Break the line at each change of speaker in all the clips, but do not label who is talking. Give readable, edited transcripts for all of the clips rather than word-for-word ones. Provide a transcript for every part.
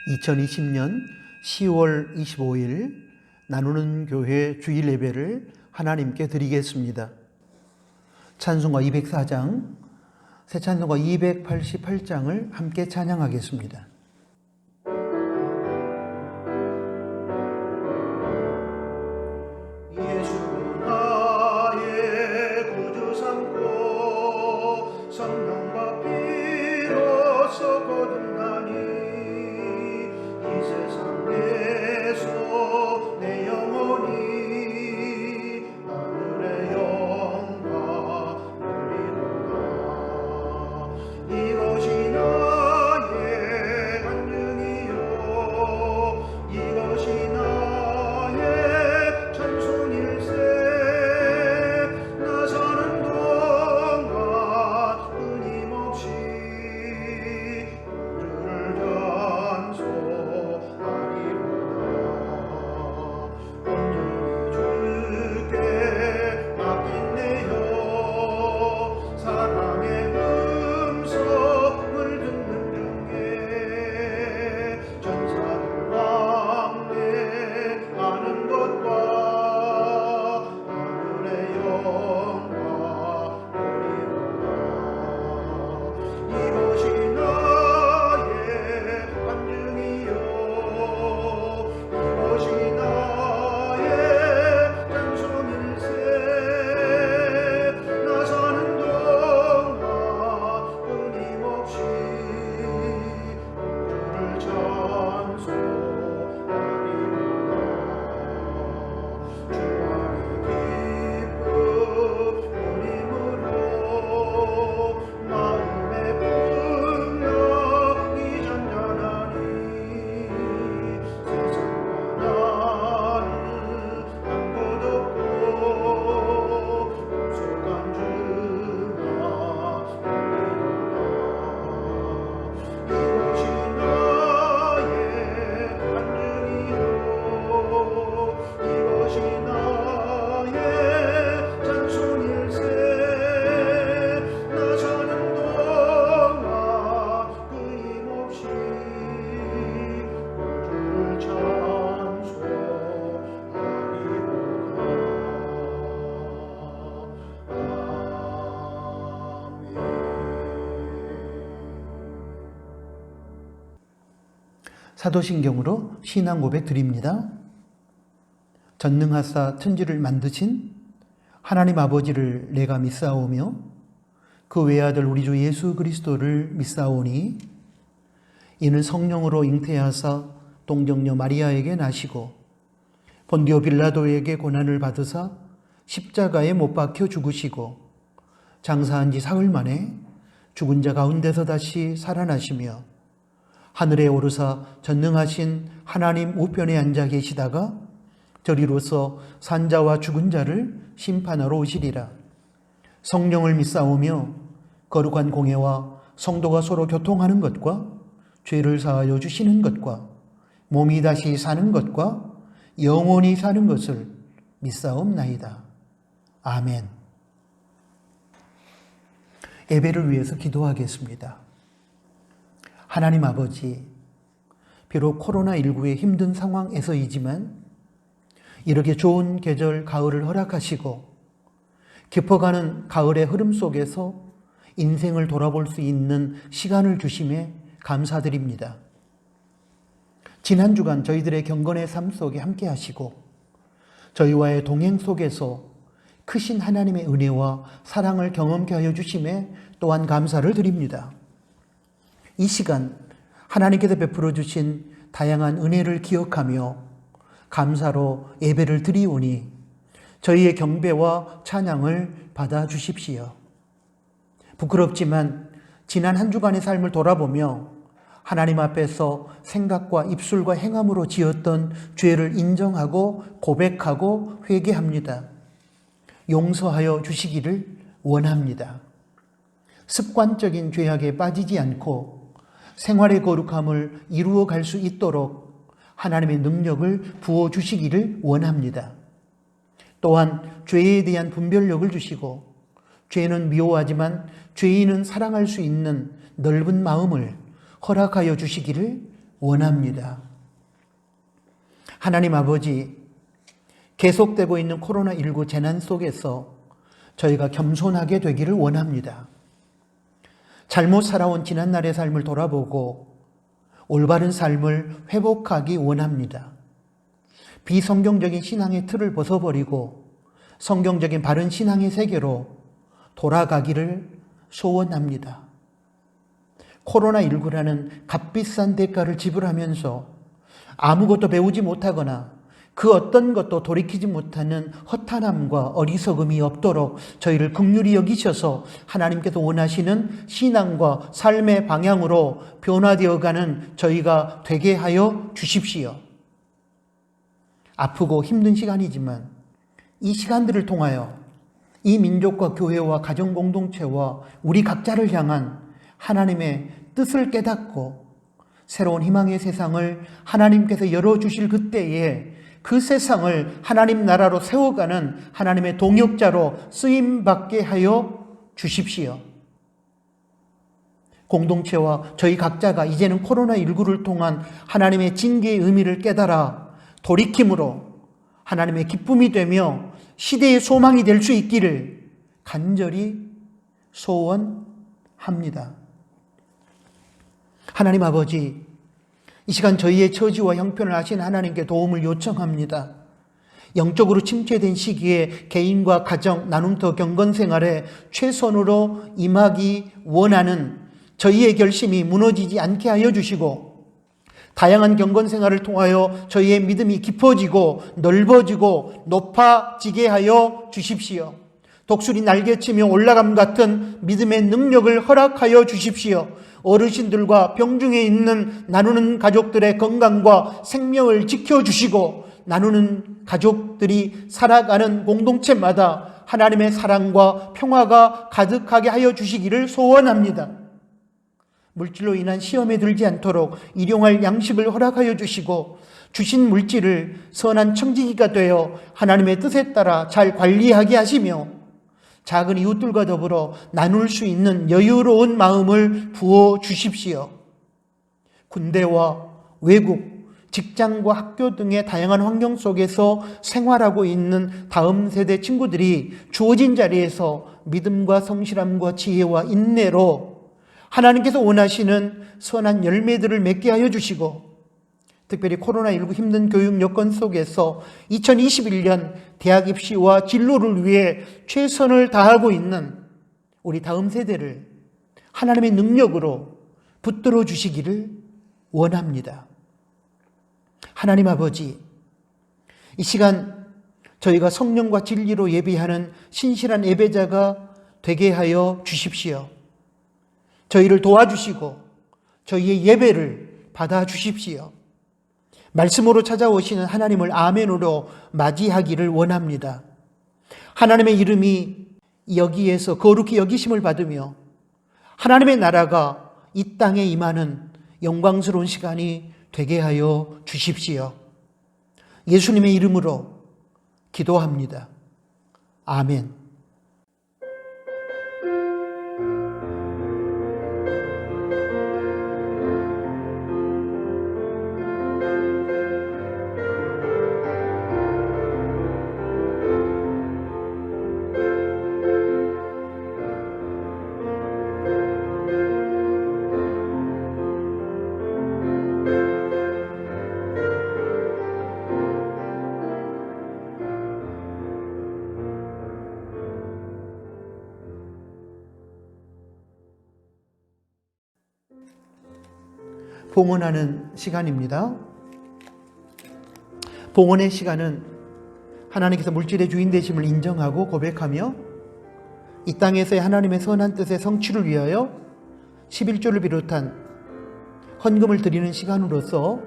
2020년 10월 25일 나누는 교회 주일 예배를 하나님께 드리겠습니다. 찬송가 204장, 새 찬송가 288장을 함께 찬양하겠습니다. 사도신경으로 신앙 고백 드립니다. 전능하사 천지를 만드신 하나님 아버지를 내가 믿사오며 그 외아들 우리 주 예수 그리스도를 믿사오니 이는 성령으로 잉태하사 동정녀 마리아에게 나시고 본디오 빌라도에게 고난을 받으사 십자가에 못 박혀 죽으시고 장사한 지 사흘 만에 죽은 자 가운데서 다시 살아나시며 하늘에 오르사 전능하신 하나님 우편에 앉아 계시다가 저리로서 산자와 죽은 자를 심판하러 오시리라. 성령을 믿사오며 거룩한 공예와 성도가 서로 교통하는 것과 죄를 사하여 주시는 것과 몸이 다시 사는 것과 영원히 사는 것을 믿사옵나이다. 아멘. 예배를 위해서 기도하겠습니다. 하나님 아버지, 비록 코로나19의 힘든 상황에서이지만 이렇게 좋은 계절 가을을 허락하시고 깊어가는 가을의 흐름 속에서 인생을 돌아볼 수 있는 시간을 주심에 감사드립니다. 지난 주간 저희들의 경건의 삶 속에 함께 하시고 저희와의 동행 속에서 크신 하나님의 은혜와 사랑을 경험케 하여 주심에 또한 감사를 드립니다. 이 시간 하나님께서 베풀어 주신 다양한 은혜를 기억하며 감사로 예배를 드리오니 저희의 경배와 찬양을 받아 주십시오. 부끄럽지만 지난 한 주간의 삶을 돌아보며 하나님 앞에서 생각과 입술과 행함으로 지었던 죄를 인정하고 고백하고 회개합니다. 용서하여 주시기를 원합니다. 습관적인 죄악에 빠지지 않고 생활의 거룩함을 이루어 갈 수 있도록 하나님의 능력을 부어주시기를 원합니다. 또한 죄에 대한 분별력을 주시고 죄는 미워하지만 죄인은 사랑할 수 있는 넓은 마음을 허락하여 주시기를 원합니다. 하나님 아버지, 계속되고 있는 코로나19 재난 속에서 저희가 겸손하게 되기를 원합니다. 잘못 살아온 지난날의 삶을 돌아보고 올바른 삶을 회복하기 원합니다. 비성경적인 신앙의 틀을 벗어버리고 성경적인 바른 신앙의 세계로 돌아가기를 소원합니다. 코로나19라는 값비싼 대가를 지불하면서 아무것도 배우지 못하거나 그 어떤 것도 돌이키지 못하는 허탄함과 어리석음이 없도록 저희를 긍휼히 여기셔서 하나님께서 원하시는 신앙과 삶의 방향으로 변화되어가는 저희가 되게 하여 주십시오. 아프고 힘든 시간이지만 이 시간들을 통하여 이 민족과 교회와 가정 공동체와 우리 각자를 향한 하나님의 뜻을 깨닫고 새로운 희망의 세상을 하나님께서 열어주실 그때에 그 세상을 하나님 나라로 세워가는 하나님의 동역자로 쓰임받게 하여 주십시오. 공동체와 저희 각자가 이제는 코로나19를 통한 하나님의 징계의 의미를 깨달아 돌이킴으로 하나님의 기쁨이 되며 시대의 소망이 될 수 있기를 간절히 소원합니다. 하나님 아버지, 이 시간 저희의 처지와 형편을 아신 하나님께 도움을 요청합니다. 영적으로 침체된 시기에 개인과 가정, 나눔터 경건 생활에 최선으로 임하기 원하는 저희의 결심이 무너지지 않게 하여 주시고 다양한 경건 생활을 통하여 저희의 믿음이 깊어지고 넓어지고 높아지게 하여 주십시오. 독수리 날개치며 올라감 같은 믿음의 능력을 허락하여 주십시오. 어르신들과 병중에 있는 나누는 가족들의 건강과 생명을 지켜주시고 나누는 가족들이 살아가는 공동체마다 하나님의 사랑과 평화가 가득하게 하여 주시기를 소원합니다. 물질로 인한 시험에 들지 않도록 일용할 양식을 허락하여 주시고 주신 물질을 선한 청지기가 되어 하나님의 뜻에 따라 잘 관리하게 하시며 작은 이웃들과 더불어 나눌 수 있는 여유로운 마음을 부어 주십시오. 군대와 외국, 직장과 학교 등의 다양한 환경 속에서 생활하고 있는 다음 세대 친구들이 주어진 자리에서 믿음과 성실함과 지혜와 인내로 하나님께서 원하시는 선한 열매들을 맺게 하여 주시고 특별히 코로나19 힘든 교육 여건 속에서 2021년 대학 입시와 진로를 위해 최선을 다하고 있는 우리 다음 세대를 하나님의 능력으로 붙들어 주시기를 원합니다. 하나님 아버지, 이 시간 저희가 성령과 진리로 예배하는 신실한 예배자가 되게 하여 주십시오. 저희를 도와주시고 저희의 예배를 받아주십시오. 말씀으로 찾아오시는 하나님을 아멘으로 맞이하기를 원합니다. 하나님의 이름이 여기에서 거룩히 여기심을 받으며 하나님의 나라가 이 땅에 임하는 영광스러운 시간이 되게 하여 주십시오. 예수님의 이름으로 기도합니다. 아멘. 봉헌하는 시간입니다. 봉헌의 시간은 하나님께서 물질의 주인 되심을 인정하고 고백하며 이 땅에서의 하나님의 선한 뜻의 성취를 위하여 11조를 비롯한 헌금을 드리는 시간으로서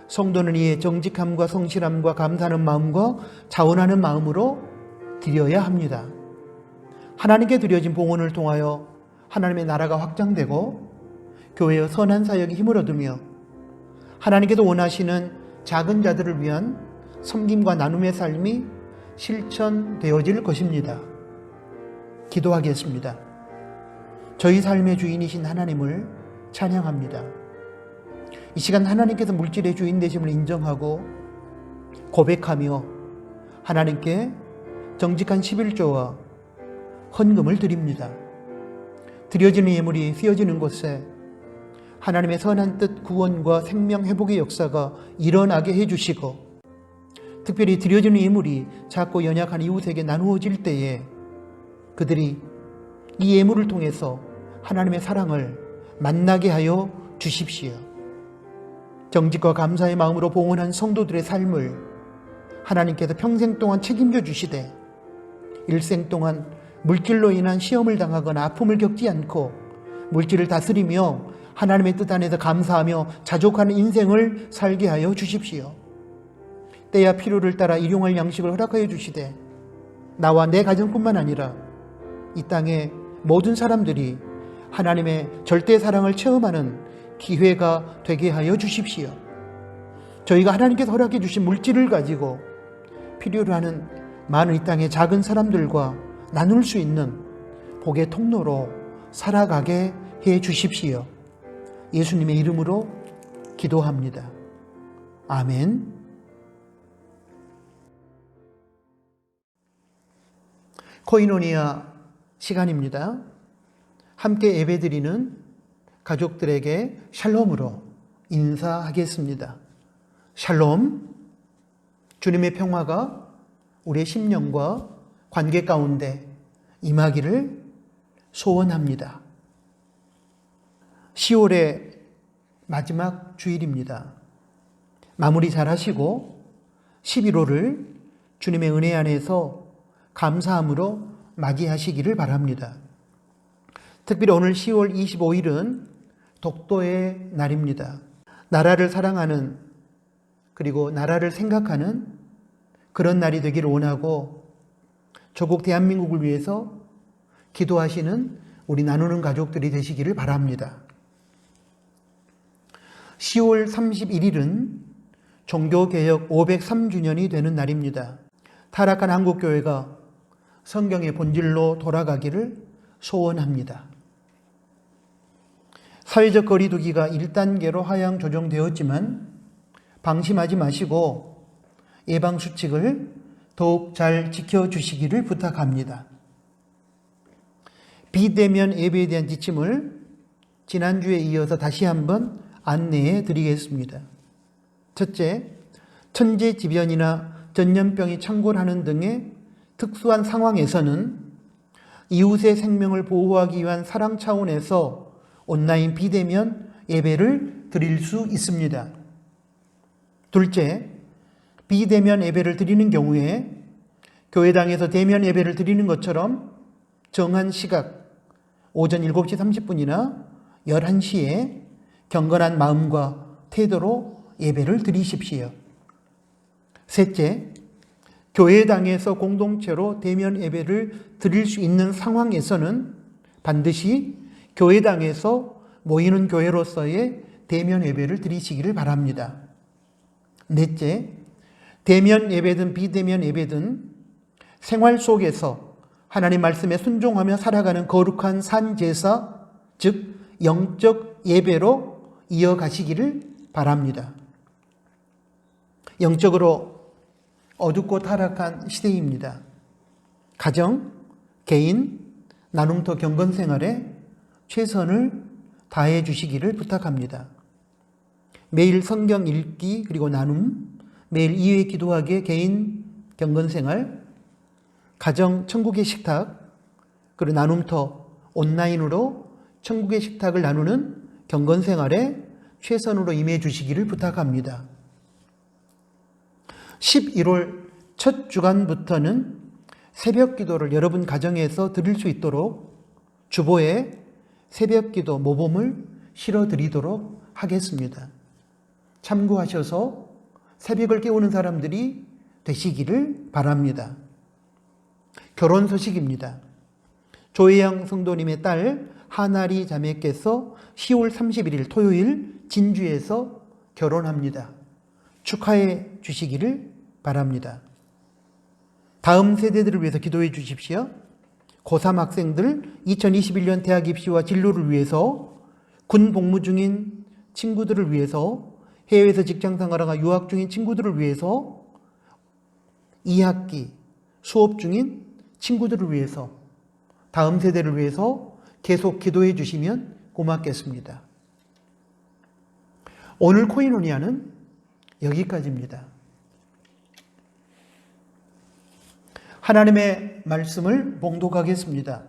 성도는 이에 정직함과 성실함과 감사하는 마음과 자원하는 마음으로 드려야 합니다. 하나님께 드려진 봉헌을 통하여 하나님의 나라가 확장되고 교회의 선한 사역이 힘을 얻으며 하나님께서 원하시는 작은 자들을 위한 섬김과 나눔의 삶이 실천되어질 것입니다. 기도하겠습니다. 저희 삶의 주인이신 하나님을 찬양합니다. 이 시간 하나님께서 물질의 주인 되심을 인정하고 고백하며 하나님께 정직한 11조와 헌금을 드립니다. 드려지는 예물이 쓰여지는 곳에 하나님의 선한 뜻 구원과 생명 회복의 역사가 일어나게 해주시고, 특별히 드려지는 예물이 작고 연약한 이웃에게 나누어질 때에 그들이 이 예물을 통해서 하나님의 사랑을 만나게 하여 주십시오. 정직과 감사의 마음으로 봉헌한 성도들의 삶을 하나님께서 평생 동안 책임져 주시되, 일생 동안 물질로 인한 시험을 당하거나 아픔을 겪지 않고 물질을 다스리며 하나님의 뜻 안에서 감사하며 자족하는 인생을 살게 하여 주십시오. 때야 필요를 따라 일용할 양식을 허락하여 주시되, 나와 내 가정뿐만 아니라 이 땅의 모든 사람들이 하나님의 절대 사랑을 체험하는 기회가 되게 하여 주십시오. 저희가 하나님께서 허락해 주신 물질을 가지고 필요로 하는 많은 이 땅의 작은 사람들과 나눌 수 있는 복의 통로로 살아가게 해 주십시오. 예수님의 이름으로 기도합니다. 아멘. 코이노니아 시간입니다. 함께 예배드리는 가족들에게 샬롬으로 인사하겠습니다. 샬롬. 주님의 평화가 우리의 심령과 관계 가운데 임하기를 소원합니다. 10월의 마지막 주일입니다. 마무리 잘 하시고 11월을 주님의 은혜 안에서 감사함으로 맞이하시기를 바랍니다. 특별히 오늘 10월 25일은 독도의 날입니다. 나라를 사랑하는, 그리고 나라를 생각하는 그런 날이 되기를 원하고, 조국 대한민국을 위해서 기도하시는 우리 나누는 가족들이 되시기를 바랍니다. 10월 31일은 종교개혁 503주년이 되는 날입니다. 타락한 한국교회가 성경의 본질로 돌아가기를 소원합니다. 사회적 거리두기가 1단계로 하향 조정되었지만 방심하지 마시고 예방수칙을 더욱 잘 지켜주시기를 부탁합니다. 비대면 예배에 대한 지침을 지난주에 이어서 다시 한번 안내해 드리겠습니다. 첫째, 천재지변이나 전염병이 창궐하는 등의 특수한 상황에서는 이웃의 생명을 보호하기 위한 사랑 차원에서 온라인 비대면 예배를 드릴 수 있습니다. 둘째, 비대면 예배를 드리는 경우에 교회당에서 대면 예배를 드리는 것처럼 정한 시각, 오전 7시 30분이나 11시에 경건한 마음과 태도로 예배를 드리십시오. 셋째, 교회당에서 공동체로 대면 예배를 드릴 수 있는 상황에서는 반드시 교회당에서 모이는 교회로서의 대면 예배를 드리시기를 바랍니다. 넷째, 대면 예배든 비대면 예배든 생활 속에서 하나님 말씀에 순종하며 살아가는 거룩한 산제사, 즉 영적 예배로 이어가시기를 바랍니다. 영적으로 어둡고 타락한 시대입니다. 가정, 개인, 나눔터 경건 생활에 최선을 다해 주시기를 부탁합니다. 매일 성경 읽기 그리고 나눔, 매일 2회 기도하기 개인 경건 생활, 가정 천국의 식탁, 그리고 나눔터 온라인으로 천국의 식탁을 나누는 경건 생활에 최선으로 임해 주시기를 부탁합니다. 11월 첫 주간부터는 새벽 기도를 여러분 가정에서 드릴 수 있도록 주보에 새벽 기도 모범을 실어 드리도록 하겠습니다. 참고하셔서 새벽을 깨우는 사람들이 되시기를 바랍니다. 결혼 소식입니다. 조혜영 성도님의 딸 하나리 자매께서 10월 31일 토요일 진주에서 결혼합니다. 축하해 주시기를 바랍니다. 다음 세대들을 위해서 기도해 주십시오. 고3 학생들 2021년 대학 입시와 진로를 위해서 군 복무 중인 친구들을 위해서, 해외에서 직장 생활하거나 유학 중인 친구들을 위해서, 2학기 수업 중인 친구들을 위해서, 다음 세대를 위해서 계속 기도해 주시면 고맙겠습니다. 오늘 코이노니아는 여기까지입니다. 하나님의 말씀을 봉독하겠습니다.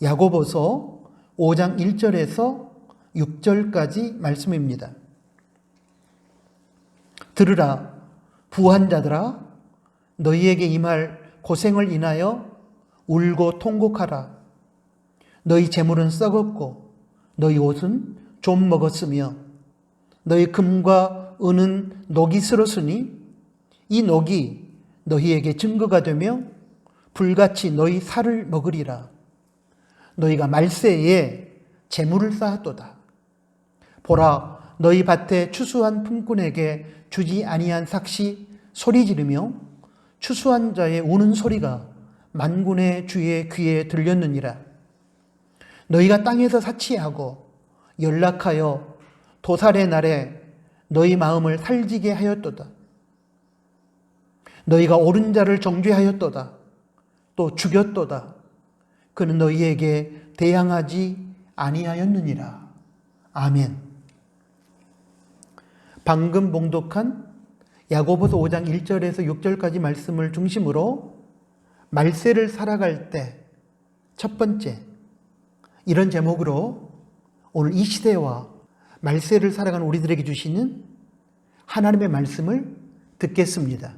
야고보서 5장 1절에서 6절까지 말씀입니다. 들으라, 부한 자들아, 너희에게 임할 고생을 인하여 울고 통곡하라. 너희 재물은 썩었고 너희 옷은 좀 먹었으며 너희 금과 은은 녹이 슬었으니 이 녹이 너희에게 증거가 되며 불같이 너희 살을 먹으리라. 너희가 말세에 재물을 쌓았도다. 보라, 너희 밭에 추수한 품꾼에게 주지 아니한 삭시 소리 지르며 추수한 자의 우는 소리가 만군의 주의 귀에 들렸느니라. 너희가 땅에서 사치하고 연락하여 도살의 날에 너희 마음을 살지게 하였도다. 너희가 옳은 자를 정죄하였도다. 또 죽였도다. 그는 너희에게 대항하지 아니하였느니라. 아멘. 방금 봉독한 야고보서 5장 1절에서 6절까지 말씀을 중심으로 말세를 살아갈 때 첫 번째, 이런 제목으로 오늘 이 시대와 말세를 살아가는 우리들에게 주시는 하나님의 말씀을 듣겠습니다.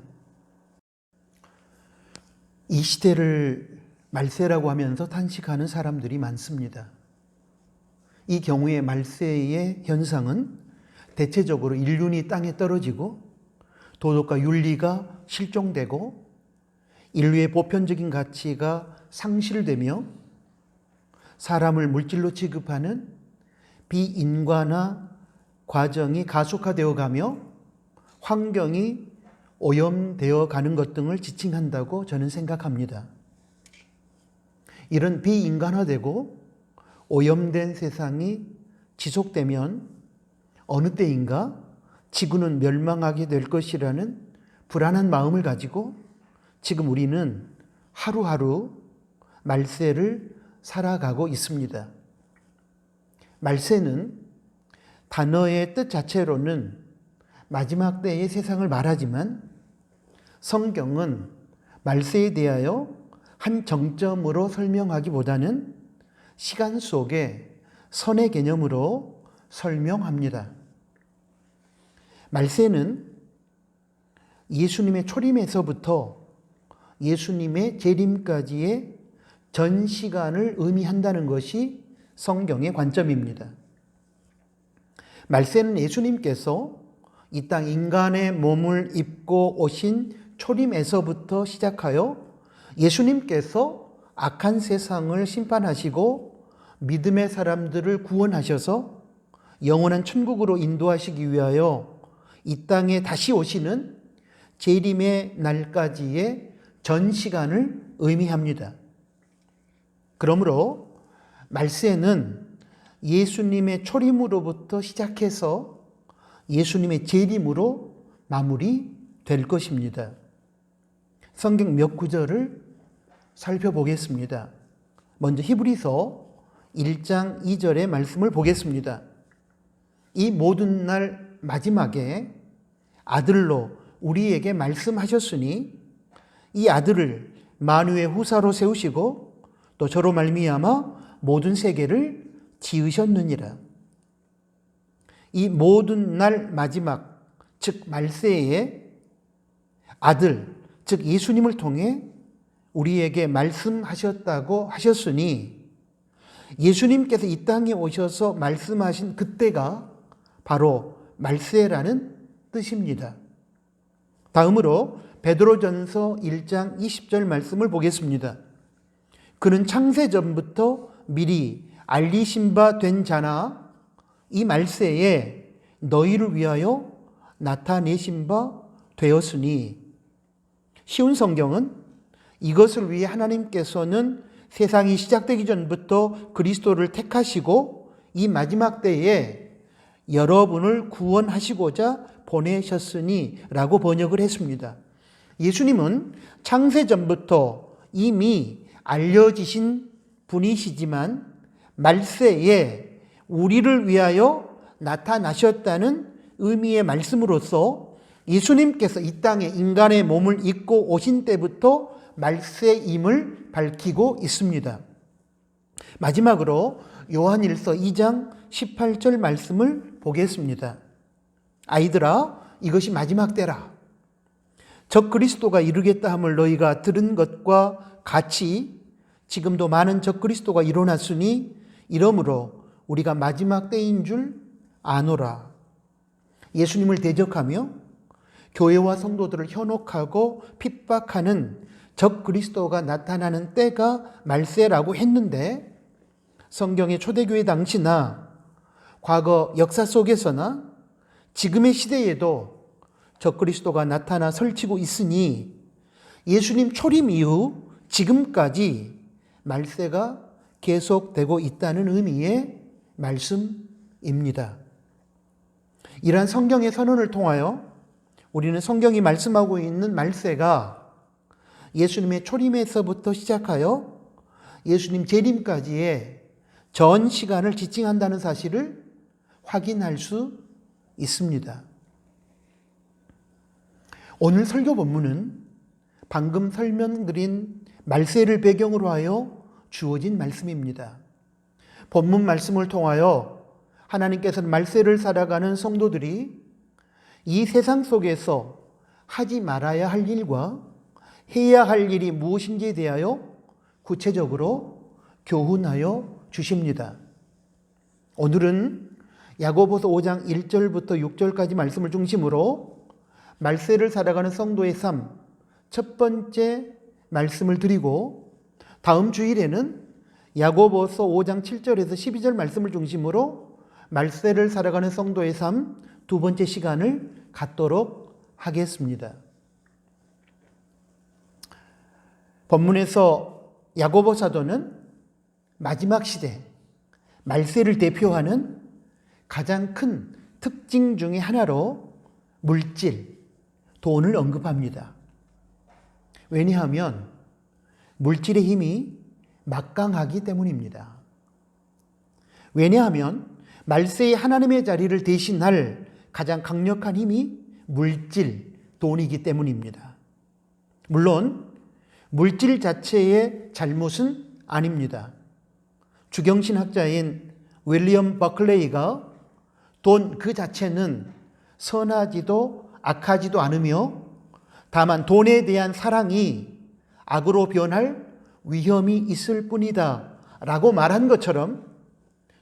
이 시대를 말세라고 하면서 탄식하는 사람들이 많습니다. 이 경우에 말세의 현상은 대체적으로 인륜이 땅에 떨어지고 도덕과 윤리가 실종되고 인류의 보편적인 가치가 상실되며 사람을 물질로 취급하는 비인간화 과정이 가속화되어 가며 환경이 오염되어 가는 것 등을 지칭한다고 저는 생각합니다. 이런 비인간화되고 오염된 세상이 지속되면 어느 때인가 지구는 멸망하게 될 것이라는 불안한 마음을 가지고 지금 우리는 하루하루 말세를 살아가고 있습니다. 말세는 단어의 뜻 자체로는 마지막 때의 세상을 말하지만 성경은 말세에 대하여 한 정점으로 설명하기보다는 시간 속에 선의 개념으로 설명합니다. 말세는 예수님의 초림에서부터 예수님의 재림까지의 전 시간을 의미한다는 것이 성경의 관점입니다. 말세는 예수님께서 이 땅 인간의 몸을 입고 오신 초림에서부터 시작하여 예수님께서 악한 세상을 심판하시고 믿음의 사람들을 구원하셔서 영원한 천국으로 인도하시기 위하여 이 땅에 다시 오시는 재림의 날까지의 전 시간을 의미합니다. 그러므로 말세는 예수님의 초림으로부터 시작해서 예수님의 재림으로 마무리될 것입니다. 성경 몇 구절을 살펴보겠습니다. 먼저 히브리서 1장 2절의 말씀을 보겠습니다. 이 모든 날 마지막에 아들로 우리에게 말씀하셨으니 이 아들을 만유의 후사로 세우시고 또 저로 말미암아 모든 세계를 지으셨느니라. 이 모든 날 마지막, 즉 말세에 아들, 즉 예수님을 통해 우리에게 말씀하셨다고 하셨으니 예수님께서 이 땅에 오셔서 말씀하신 그때가 바로 말세라는 뜻입니다. 다음으로 베드로전서 1장 20절 말씀을 보겠습니다. 그는 창세 전부터 미리 알리신 바 된 자나 이 말세에 너희를 위하여 나타내신 바 되었으니. 쉬운 성경은 이것을 위해 하나님께서는 세상이 시작되기 전부터 그리스도를 택하시고 이 마지막 때에 여러분을 구원하시고자 보내셨으니 라고 번역을 했습니다. 예수님은 창세전부터 이미 알려지신 분이시지만 말세에 우리를 위하여 나타나셨다는 의미의 말씀으로서 예수님께서 이 땅에 인간의 몸을 입고 오신 때부터 말세임을 밝히고 있습니다. 마지막으로 요한일서 2장 18절 말씀을 보겠습니다. 아이들아, 이것이 마지막 때라. 적 그리스도가 이르겠다 함을 너희가 들은 것과 같이 지금도 많은 적 그리스도가 일어났으니 이러므로 우리가 마지막 때인 줄 아노라. 예수님을 대적하며 교회와 성도들을 현혹하고 핍박하는 적 그리스도가 나타나는 때가 말세라고 했는데, 성경의 초대교회 당시나 과거 역사 속에서나 지금의 시대에도 적 그리스도가 나타나 설치고 있으니 예수님 초림 이후 지금까지 말세가 계속되고 있다는 의미의 말씀입니다. 이러한 성경의 선언을 통하여 우리는 성경이 말씀하고 있는 말세가 예수님의 초림에서부터 시작하여 예수님 재림까지의 전 시간을 지칭한다는 사실을 확인할 수 있습니다. 오늘 설교 본문은 방금 설명드린 말세를 배경으로 하여 주어진 말씀입니다. 본문 말씀을 통하여 하나님께서는 말세를 살아가는 성도들이 이 세상 속에서 하지 말아야 할 일과 해야 할 일이 무엇인지에 대하여 구체적으로 교훈하여 주십니다. 오늘은 야고보서 5장 1절부터 6절까지 말씀을 중심으로 말세를 살아가는 성도의 삶 첫 번째 말씀을 드리고, 다음 주일에는 야고보서 5장 7절에서 12절 말씀을 중심으로 말세를 살아가는 성도의 삶 두 번째 시간을 갖도록 하겠습니다. 본문에서 야고보 사도는 마지막 시대, 말세를 대표하는 가장 큰 특징 중에 하나로 물질, 돈을 언급합니다. 왜냐하면 물질의 힘이 막강하기 때문입니다. 왜냐하면 말세의 하나님의 자리를 대신할 가장 강력한 힘이 물질, 돈이기 때문입니다. 물론 물질 자체의 잘못은 아닙니다. 주경신학자인 윌리엄 버클레이가 돈 그 자체는 선하지도 악하지도 않으며 다만 돈에 대한 사랑이 악으로 변할 위험이 있을 뿐이다 라고 말한 것처럼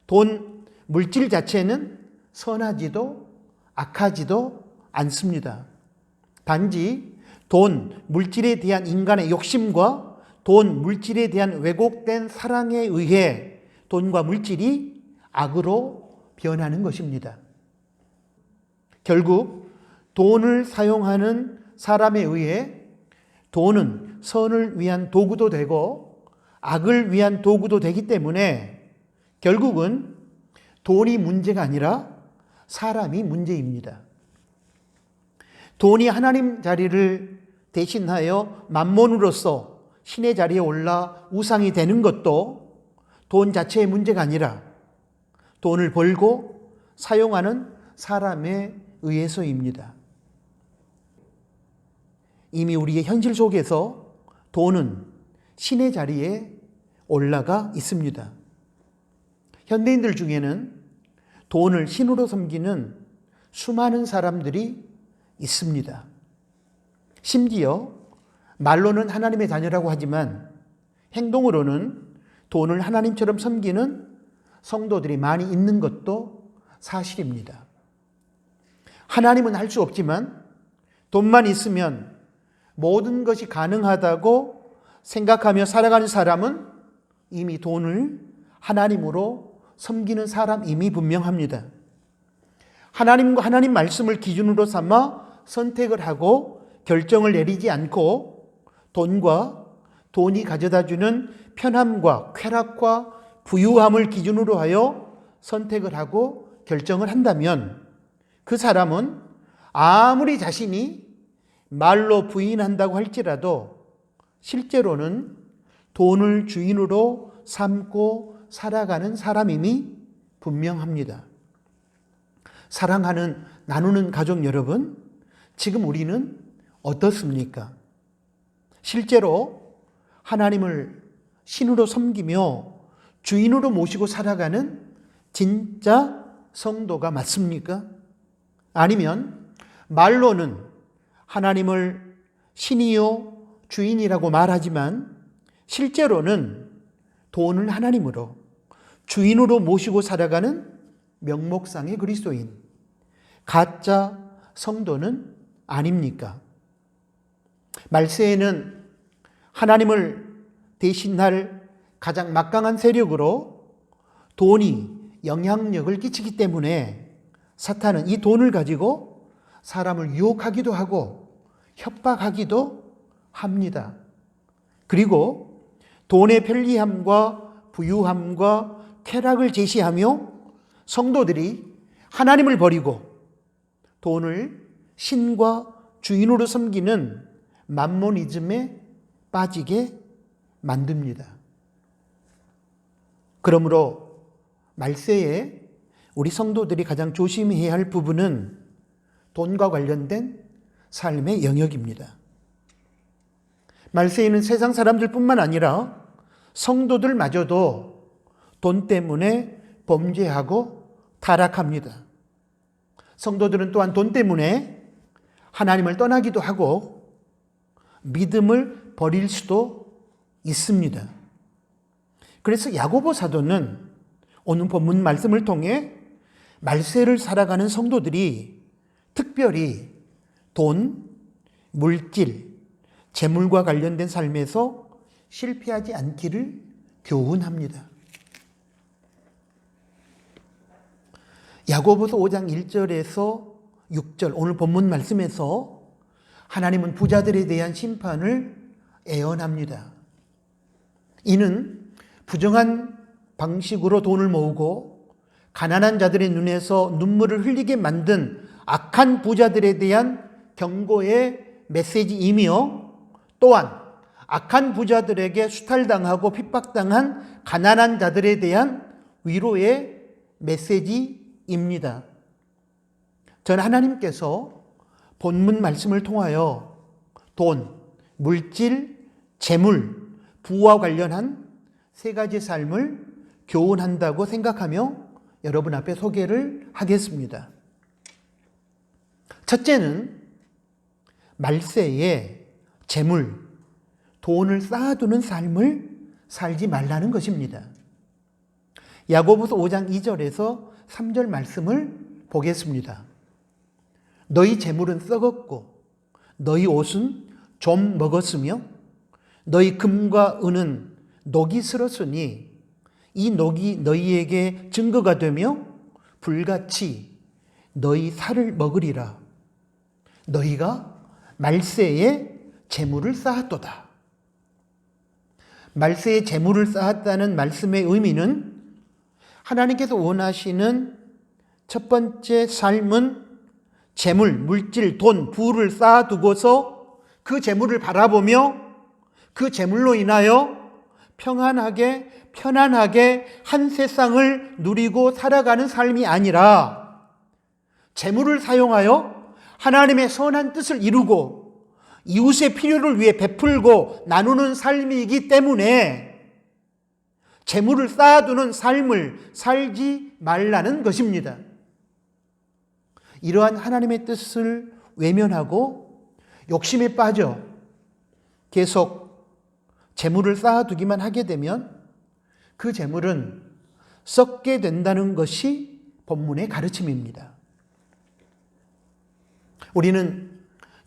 돈, 물질 자체는 선하지도 악하지도 않습니다. 단지 돈, 물질에 대한 인간의 욕심과 돈, 물질에 대한 왜곡된 사랑에 의해 돈과 물질이 악으로 변하는 것입니다. 결국 돈을 사용하는 사람에 의해 돈은 선을 위한 도구도 되고 악을 위한 도구도 되기 때문에 결국은 돈이 문제가 아니라 사람이 문제입니다. 돈이 하나님 자리를 대신하여 만몬으로서 신의 자리에 올라 우상이 되는 것도 돈 자체의 문제가 아니라 돈을 벌고 사용하는 사람에 의해서입니다. 이미 우리의 현실 속에서 돈은 신의 자리에 올라가 있습니다. 현대인들 중에는 돈을 신으로 섬기는 수많은 사람들이 있습니다. 심지어 말로는 하나님의 자녀라고 하지만 행동으로는 돈을 하나님처럼 섬기는 성도들이 많이 있는 것도 사실입니다. 하나님은 할 수 없지만 돈만 있으면 모든 것이 가능하다고 생각하며 살아가는 사람은 이미 돈을 하나님으로 섬기는 사람임이 분명합니다. 하나님과 하나님 말씀을 기준으로 삼아 선택을 하고 결정을 내리지 않고 돈과 돈이 가져다주는 편함과 쾌락과 부유함을 기준으로 하여 선택을 하고 결정을 한다면 그 사람은 아무리 자신이 말로 부인한다고 할지라도 실제로는 돈을 주인으로 삼고 살아가는 사람임이 분명합니다. 사랑하는 나누는 가족 여러분, 지금 우리는 어떻습니까? 실제로 하나님을 신으로 섬기며 주인으로 모시고 살아가는 진짜 성도가 맞습니까? 아니면 말로는 하나님을 신이요 주인이라고 말하지만 실제로는 돈을 하나님으로 주인으로 모시고 살아가는 명목상의 그리스도인, 가짜 성도는 아닙니까? 말세에는 하나님을 대신할 가장 막강한 세력으로 돈이 영향력을 끼치기 때문에 사탄은 이 돈을 가지고 사람을 유혹하기도 하고 협박하기도 합니다. 그리고 돈의 편리함과 부유함과 쾌락을 제시하며 성도들이 하나님을 버리고 돈을 신과 주인으로 섬기는 맘모니즘에 빠지게 만듭니다. 그러므로 말세에 우리 성도들이 가장 조심해야 할 부분은 돈과 관련된 삶의 영역입니다. 말세에는 세상 사람들뿐만 아니라 성도들마저도 돈 때문에 범죄하고 타락합니다. 성도들은 또한 돈 때문에 하나님을 떠나기도 하고 믿음을 버릴 수도 있습니다. 그래서 야고보 사도는 오늘 본문 말씀을 통해 말세를 살아가는 성도들이 특별히 돈, 물질, 재물과 관련된 삶에서 실패하지 않기를 교훈합니다. 야고보서 5장 1절에서 6절 오늘 본문 말씀에서 하나님은 부자들에 대한 심판을 애언합니다. 이는 부정한 방식으로 돈을 모으고 가난한 자들의 눈에서 눈물을 흘리게 만든 악한 부자들에 대한 경고의 메시지이며 또한 악한 부자들에게 수탈당하고 핍박당한 가난한 자들에 대한 위로의 메시지입니다. 저는 하나님께서 본문 말씀을 통하여 돈, 물질, 재물, 부와 관련한 세 가지 삶을 교훈한다고 생각하며 여러분 앞에 소개를 하겠습니다. 첫째는 말세에 재물, 돈을 쌓아두는 삶을 살지 말라는 것입니다. 야고보서 5장 2절에서 3절 말씀을 보겠습니다. 너희 재물은 썩었고 너희 옷은 좀 먹었으며 너희 금과 은은 녹이 슬었으니 이 녹이 너희에게 증거가 되며 불같이 너희 살을 먹으리라. 너희가 말세에 재물을 쌓았도다. 말세에 재물을 쌓았다는 말씀의 의미는 하나님께서 원하시는 첫 번째 삶은 재물, 물질, 돈, 부를 쌓아두고서 그 재물을 바라보며 그 재물로 인하여 평안하게 편안하게 한 세상을 누리고 살아가는 삶이 아니라 재물을 사용하여 하나님의 선한 뜻을 이루고 이웃의 필요를 위해 베풀고 나누는 삶이기 때문에 재물을 쌓아두는 삶을 살지 말라는 것입니다. 이러한 하나님의 뜻을 외면하고 욕심에 빠져 계속 재물을 쌓아두기만 하게 되면 그 재물은 썩게 된다는 것이 본문의 가르침입니다. 우리는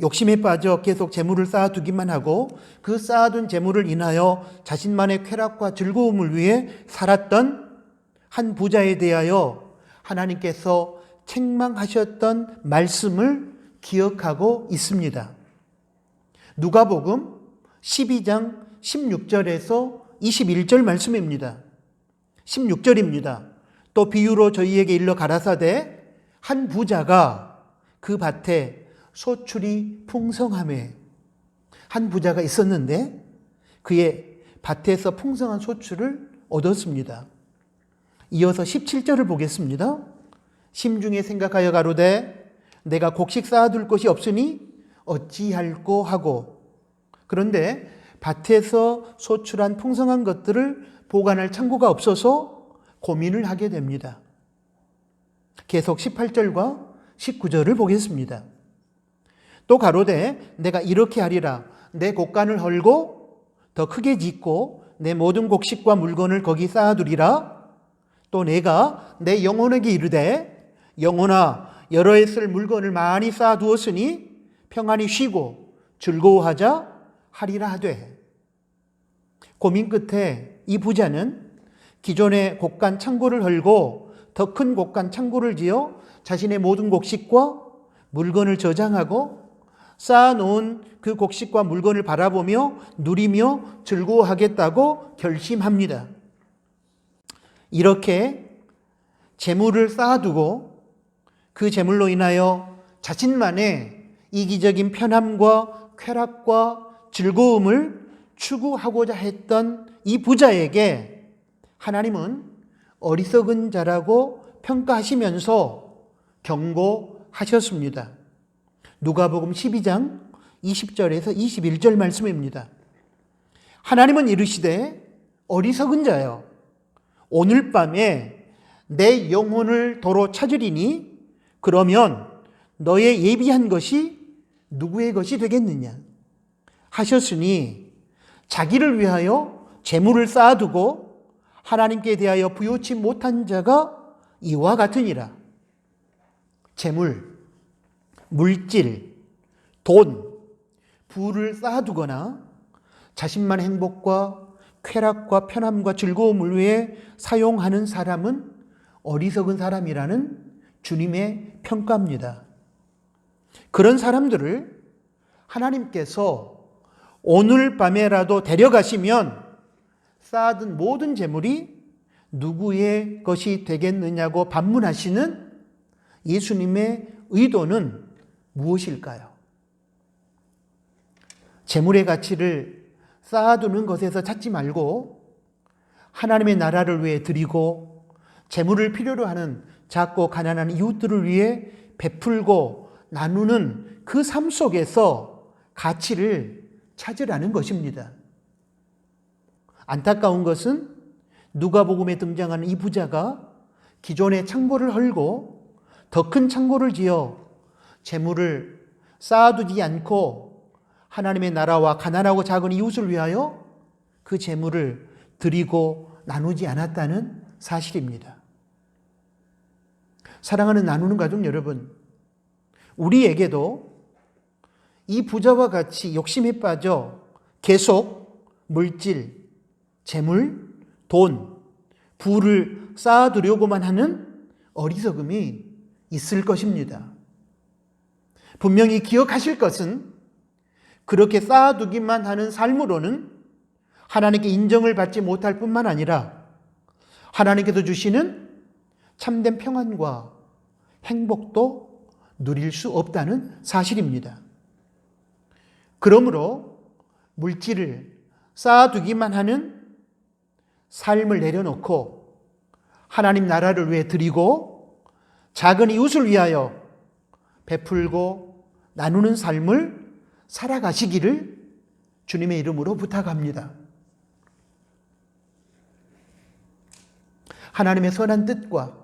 욕심에 빠져 계속 재물을 쌓아두기만 하고 그 쌓아둔 재물을 인하여 자신만의 쾌락과 즐거움을 위해 살았던 한 부자에 대하여 하나님께서 책망하셨던 말씀을 기억하고 있습니다. 누가복음 12장 16절에서 21절 말씀입니다. 16절입니다. 또 비유로 저희에게 일러 가라사대 한 부자가 그 밭에 소출이 풍성함에 한 부자가 있었는데 그의 밭에서 풍성한 소출을 얻었습니다. 이어서 17절을 보겠습니다. 심중에 생각하여 가로되 내가 곡식 쌓아둘 곳이 없으니 어찌할꼬 하고, 그런데 밭에서 소출한 풍성한 것들을 보관할 창고가 없어서 고민을 하게 됩니다. 계속 18절과 19절을 보겠습니다. 또 가로되 내가 이렇게 하리라. 내 곡간을 헐고 더 크게 짓고 내 모든 곡식과 물건을 거기 쌓아두리라. 또 내가 내 영혼에게 이르되 영혼아 여러 해 쓸 물건을 많이 쌓아두었으니 평안히 쉬고 즐거워하자 하리라 하되. 고민 끝에 이 부자는 기존의 곡간 창고를 헐고 더 큰 곡간 창고를 지어 자신의 모든 곡식과 물건을 저장하고 쌓아놓은 그 곡식과 물건을 바라보며 누리며 즐거워하겠다고 결심합니다. 이렇게 재물을 쌓아두고 그 재물로 인하여 자신만의 이기적인 편함과 쾌락과 즐거움을 추구하고자 했던 이 부자에게 하나님은 어리석은 자라고 평가하시면서 경고하셨습니다. 누가복음 12장 20절에서 21절 말씀입니다. 하나님은 이르시되 어리석은 자여 오늘 밤에 내 영혼을 도로 찾으리니 그러면 너의 예비한 것이 누구의 것이 되겠느냐 하셨으니 자기를 위하여 재물을 쌓아두고 하나님께 대하여 부요치 못한 자가 이와 같으니라. 재물, 물질, 돈, 부를 쌓아두거나 자신만의 행복과 쾌락과 편함과 즐거움을 위해 사용하는 사람은 어리석은 사람이라는 주님의 평가입니다. 그런 사람들을 하나님께서 오늘 밤에라도 데려가시면 쌓아둔 모든 재물이 누구의 것이 되겠느냐고 반문하시는 예수님의 의도는 무엇일까요? 재물의 가치를 쌓아두는 것에서 찾지 말고 하나님의 나라를 위해 드리고 재물을 필요로 하는 작고 가난한 이웃들을 위해 베풀고 나누는 그 삶 속에서 가치를 찾으라는 것입니다. 안타까운 것은 누가복음에 등장하는 이 부자가 기존의 창고를 헐고 더 큰 창고를 지어 재물을 쌓아두지 않고 하나님의 나라와 가난하고 작은 이웃을 위하여 그 재물을 드리고 나누지 않았다는 사실입니다. 사랑하는 나누는 가족 여러분, 우리에게도 이 부자와 같이 욕심에 빠져 계속 물질, 재물, 돈, 부를 쌓아두려고만 하는 어리석음이 있을 것입니다. 분명히 기억하실 것은 그렇게 쌓아두기만 하는 삶으로는 하나님께 인정을 받지 못할 뿐만 아니라 하나님께서 주시는 참된 평안과 행복도 누릴 수 없다는 사실입니다. 그러므로 물질을 쌓아두기만 하는 삶을 내려놓고 하나님 나라를 위해 드리고 작은 이웃을 위하여 베풀고 나누는 삶을 살아가시기를 주님의 이름으로 부탁합니다. 하나님의 선한 뜻과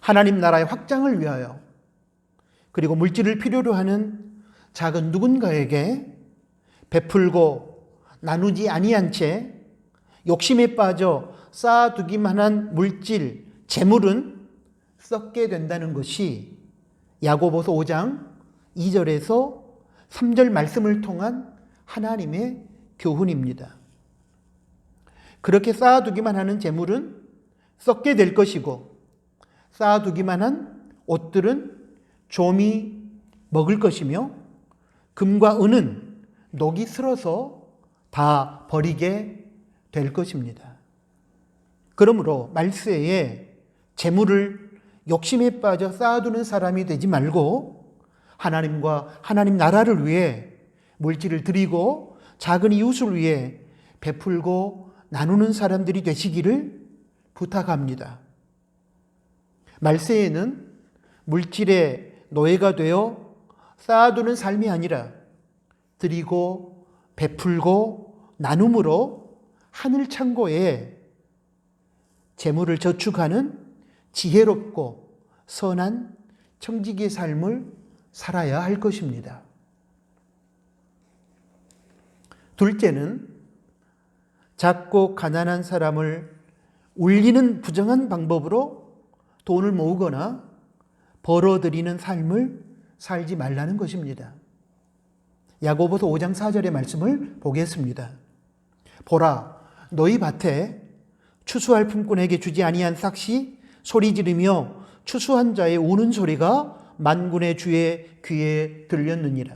하나님 나라의 확장을 위하여 그리고 물질을 필요로 하는 작은 누군가에게 베풀고 나누지 아니한 채 욕심에 빠져 쌓아두기만 한 물질, 재물은 썩게 된다는 것이 야고보서 5장 2절에서 3절 말씀을 통한 하나님의 교훈입니다. 그렇게 쌓아두기만 하는 재물은 썩게 될 것이고 쌓아두기만 한 옷들은 좀이 먹을 것이며 금과 은은 녹이 슬어서 다 버리게 될 것입니다. 그러므로 말세에 재물을 욕심에 빠져 쌓아두는 사람이 되지 말고 하나님과 하나님 나라를 위해 물질을 드리고 작은 이웃을 위해 베풀고 나누는 사람들이 되시기를 부탁합니다. 말세에는 물질의 노예가 되어 쌓아두는 삶이 아니라 드리고 베풀고 나눔으로 하늘 창고에 재물을 저축하는 지혜롭고 선한 청지기의 삶을 살아야 할 것입니다. 둘째는 작고 가난한 사람을 울리는 부정한 방법으로 돈을 모으거나 벌어들이는 삶을 살지 말라는 것입니다. 야고보서 5장 4절의 말씀을 보겠습니다. 보라, 너희 밭에 추수할 품꾼에게 주지 아니한 삭시 소리 지르며 추수한 자의 우는 소리가 만군의 주의 귀에 들렸느니라.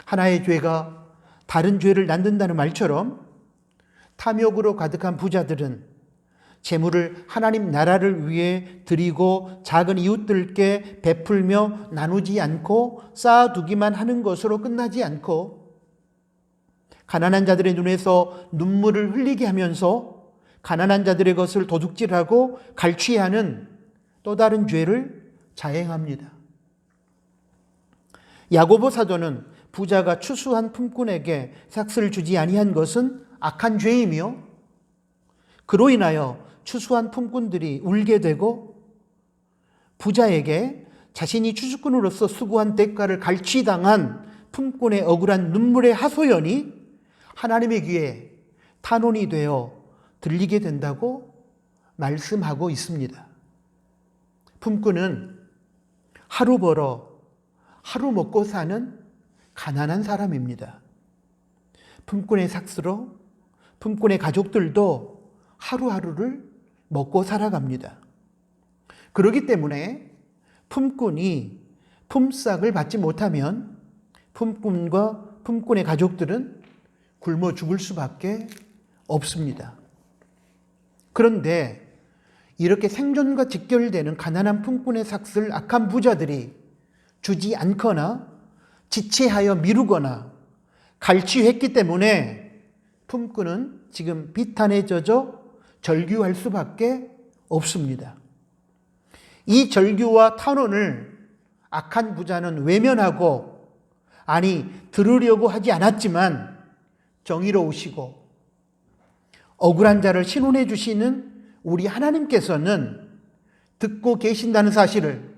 하나의 죄가 다른 죄를 낳는다는 말처럼 탐욕으로 가득한 부자들은 재물을 하나님 나라를 위해 드리고 작은 이웃들께 베풀며 나누지 않고 쌓아두기만 하는 것으로 끝나지 않고 가난한 자들의 눈에서 눈물을 흘리게 하면서 가난한 자들의 것을 도둑질하고 갈취하는 또 다른 죄를 자행합니다. 야고보 사도는 부자가 추수한 품꾼에게 삭스를 주지 아니한 것은 악한 죄이며 그로 인하여 추수한 품꾼들이 울게 되고 부자에게 자신이 추수꾼으로서 수고한 대가를 갈취당한 품꾼의 억울한 눈물의 하소연이 하나님의 귀에 탄원이 되어 들리게 된다고 말씀하고 있습니다. 품꾼은 하루 벌어 하루 먹고 사는 가난한 사람입니다. 품꾼의 삭스로 품꾼의 가족들도 하루하루를 먹고 살아갑니다. 그렇기 때문에 품꾼이 품삯을 받지 못하면 품꾼과 품꾼의 가족들은 굶어 죽을 수밖에 없습니다. 그런데 이렇게 생존과 직결되는 가난한 품꾼의 삭스를 악한 부자들이 주지 않거나 지체하여 미루거나 갈취했기 때문에 품꾼은 지금 비탄에 젖어 절규할 수밖에 없습니다. 이 절규와 탄원을 악한 부자는 외면하고 들으려고 하지 않았지만 정의로우시고 억울한 자를 신원해 주시는 우리 하나님께서는 듣고 계신다는 사실을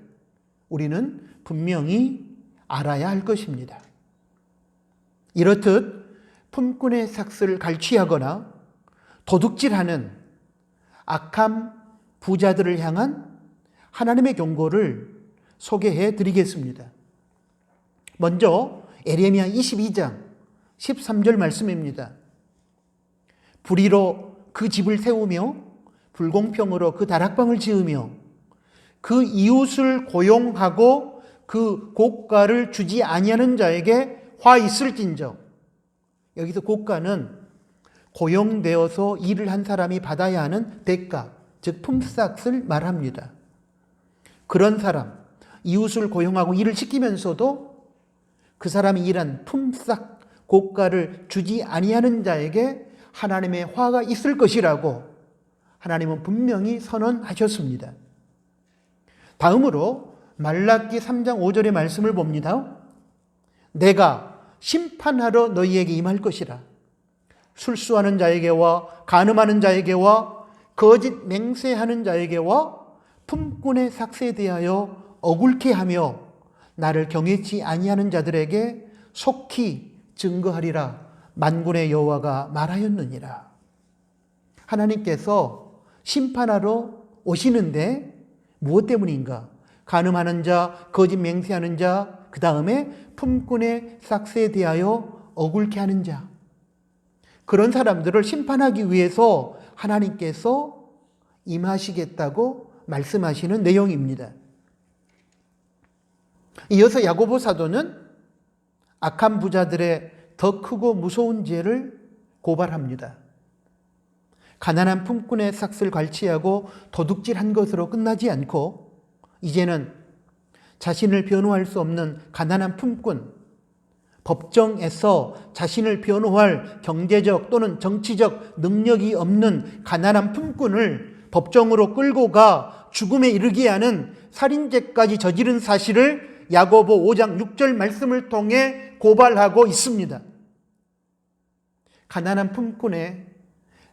우리는 분명히 알아야 할 것입니다. 이렇듯 품꾼의 삭스를 갈취하거나 도둑질하는 악한 부자들을 향한 하나님의 경고를 소개해 드리겠습니다. 먼저 에레미야 22장 13절 말씀입니다. 불의로 그 집을 세우며 불공평으로 그 다락방을 지으며 그 이웃을 고용하고 그 고가를 주지 아니하는 자에게 화 있을진저. 여기서 고가는 고용되어서 일을 한 사람이 받아야 하는 대가, 즉 품삯을 말합니다. 그런 사람, 이웃을 고용하고 일을 시키면서도 그 사람이 일한 품삯, 고가를 주지 아니하는 자에게 하나님의 화가 있을 것이라고 하나님은 분명히 선언하셨습니다. 다음으로 말라기 3장 5절의 말씀을 봅니다. 내가 심판하러 너희에게 임할 것이라. 술수하는 자에게와 간음하는 자에게와 거짓 맹세하는 자에게와 품꾼의 삭스에 대하여 억울케 하며 나를 경외치 아니하는 자들에게 속히 증거하리라. 만군의 여호와가 말하였느니라. 하나님께서 심판하러 오시는데 무엇 때문인가? 간음하는 자, 거짓 맹세하는 자, 그 다음에 품꾼의 삭스에 대하여 억울케 하는 자. 그런 사람들을 심판하기 위해서 하나님께서 임하시겠다고 말씀하시는 내용입니다. 이어서 야고보 사도는 악한 부자들의 더 크고 무서운 죄를 고발합니다. 가난한 품꾼의 삭슬 갈취하고 도둑질한 것으로 끝나지 않고 이제는 자신을 변호할 수 없는 가난한 품꾼, 법정에서 자신을 변호할 경제적 또는 정치적 능력이 없는 가난한 품꾼을 법정으로 끌고 가 죽음에 이르게 하는 살인죄까지 저지른 사실을 야고보 5장 6절 말씀을 통해 고발하고 있습니다. 가난한 품꾼의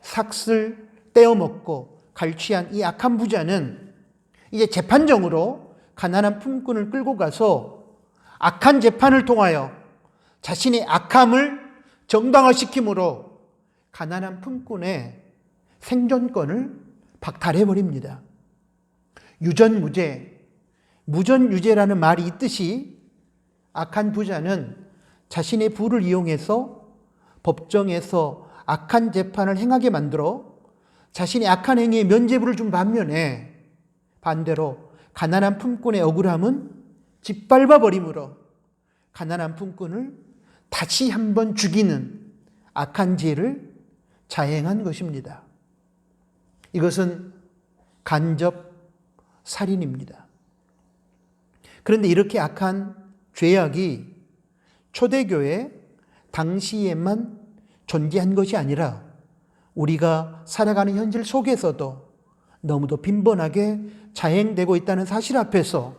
삭슬 떼어먹고 갈취한 이 악한 부자는 이제 재판정으로 가난한 품꾼을 끌고 가서 악한 재판을 통하여 자신의 악함을 정당화시킴으로 가난한 품꾼의 생존권을 박탈해버립니다. 유전무죄, 무전유죄라는 말이 있듯이 악한 부자는 자신의 부를 이용해서 법정에서 악한 재판을 행하게 만들어 자신의 악한 행위에 면죄부를 준 반면에 반대로 가난한 품꾼의 억울함은 짓밟아버림으로 가난한 품꾼을 다시 한번 죽이는 악한 죄를 자행한 것입니다. 이것은 간접 살인입니다. 그런데 이렇게 악한 죄악이 초대교회 당시에만 존재한 것이 아니라 우리가 살아가는 현실 속에서도 너무도 빈번하게 자행되고 있다는 사실 앞에서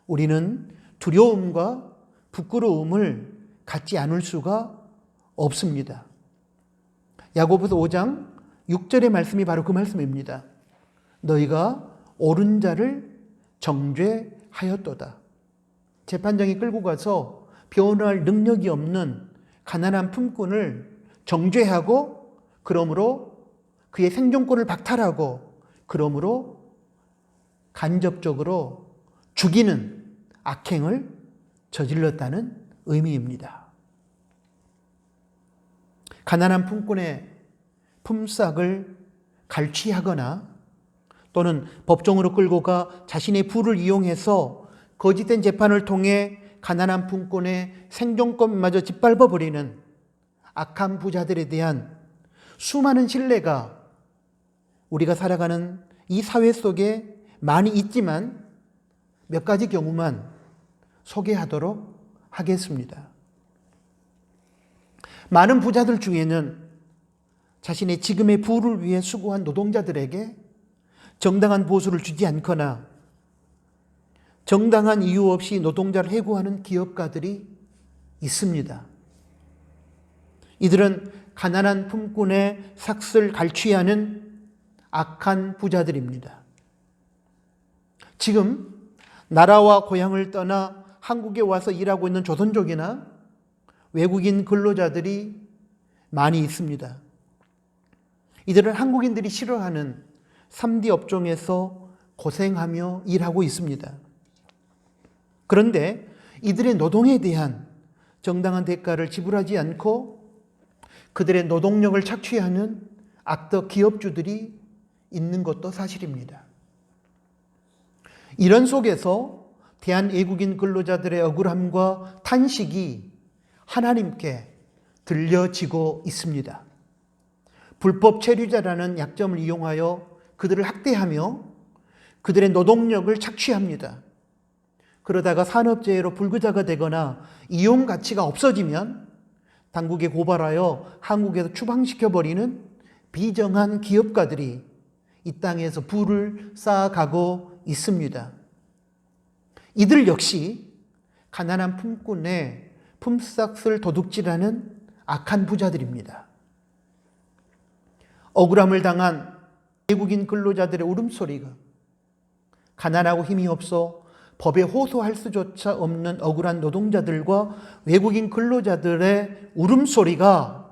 우리는 두려움과 부끄러움을 갖지 않을 수가 없습니다. 야고보서 5장 6절의 말씀이 바로 그 말씀입니다. 너희가 옳은 자를 정죄하였도다. 재판장이 끌고 가서 변호할 능력이 없는 가난한 품꾼을 정죄하고 그러므로 그의 생존권을 박탈하고 그러므로 간접적으로 죽이는 악행을 저질렀다는 의미입니다. 가난한 품꾼의 품삯을 갈취하거나 또는 법정으로 끌고 가 자신의 부를 이용해서 거짓된 재판을 통해 가난한 품꾼의 생존권마저 짓밟아버리는 악한 부자들에 대한 수많은 신뢰가 우리가 살아가는 이 사회 속에 많이 있지만 몇 가지 경우만 소개하도록 하겠습니다. 많은 부자들 중에는 자신의 지금의 부를 위해 수고한 노동자들에게 정당한 보수를 주지 않거나 정당한 이유 없이 노동자를 해고하는 기업가들이 있습니다. 이들은 가난한 품꾼의 삭슬 갈취하는 악한 부자들입니다. 지금 나라와 고향을 떠나 한국에 와서 일하고 있는 조선족이나 외국인 근로자들이 많이 있습니다. 이들은 한국인들이 싫어하는 3D 업종에서 고생하며 일하고 있습니다. 그런데 이들의 노동에 대한 정당한 대가를 지불하지 않고 그들의 노동력을 착취하는 악덕 기업주들이 있는 것도 사실입니다. 이런 속에서 대한외국인 근로자들의 억울함과 탄식이 하나님께 들려지고 있습니다. 불법 체류자라는 약점을 이용하여 그들을 학대하며 그들의 노동력을 착취합니다. 그러다가 산업재해로 불구자가 되거나 이용 가치가 없어지면 당국에 고발하여 한국에서 추방시켜버리는 비정한 기업가들이 이 땅에서 부를 쌓아가고 있습니다. 이들 역시 가난한 품꾼의 품삯을 도둑질하는 악한 부자들입니다. 억울함을 당한 외국인 근로자들의 울음소리가 가난하고 힘이 없어 법에 호소할 수조차 없는 억울한 노동자들과 외국인 근로자들의 울음소리가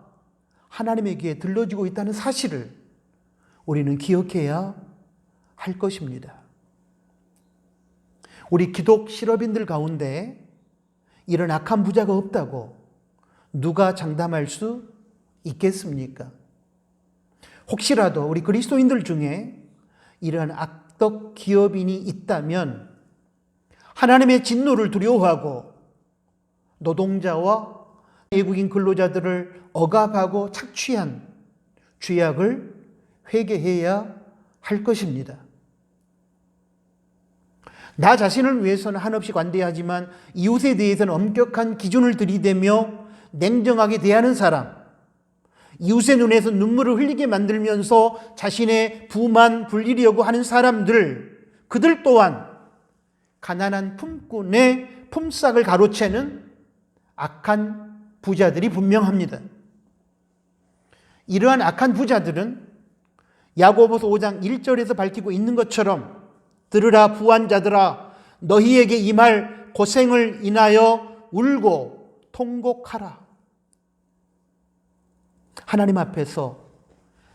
하나님의 귀에 들려지고 있다는 사실을 우리는 기억해야 할 것입니다. 우리 기독 실업인들 가운데 이런 악한 부자가 없다고 누가 장담할 수 있겠습니까? 혹시라도 우리 그리스도인들 중에 이러한 악덕 기업인이 있다면 하나님의 진노를 두려워하고 노동자와 외국인 근로자들을 억압하고 착취한 죄악을 회개해야 할 것입니다. 나 자신을 위해서는 한없이 관대하지만 이웃에 대해서는 엄격한 기준을 들이대며 냉정하게 대하는 사람, 이웃의 눈에서 눈물을 흘리게 만들면서 자신의 부만 불리려고 하는 사람들, 그들 또한 가난한 품꾼의 품삯을 가로채는 악한 부자들이 분명합니다. 이러한 악한 부자들은 야고보서 5장 1절에서 밝히고 있는 것처럼 들으라 부한자들아 너희에게 임할 고생을 인하여 울고 통곡하라. 하나님 앞에서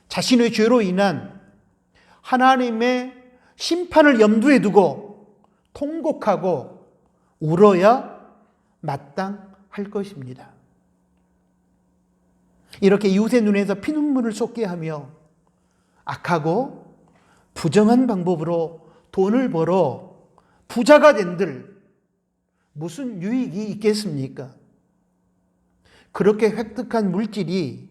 자신의 죄로 인한 하나님의 심판을 염두에 두고 통곡하고 울어야 마땅할 것입니다. 이렇게 이웃의 눈에서 피눈물을 쏟게 하며 악하고 부정한 방법으로 돈을 벌어 부자가 된들 무슨 유익이 있겠습니까? 그렇게 획득한 물질이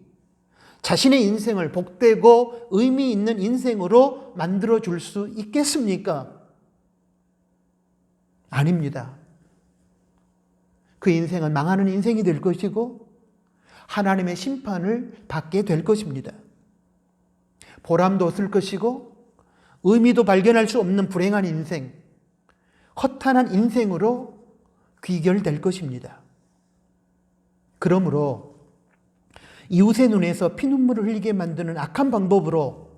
자신의 인생을 복되고 의미 있는 인생으로 만들어줄 수 있겠습니까? 아닙니다. 그 인생은 망하는 인생이 될 것이고 하나님의 심판을 받게 될 것입니다. 보람도 없을 것이고 의미도 발견할 수 없는 불행한 인생, 허탄한 인생으로 귀결될 것입니다. 그러므로 이웃의 눈에서 피눈물을 흘리게 만드는 악한 방법으로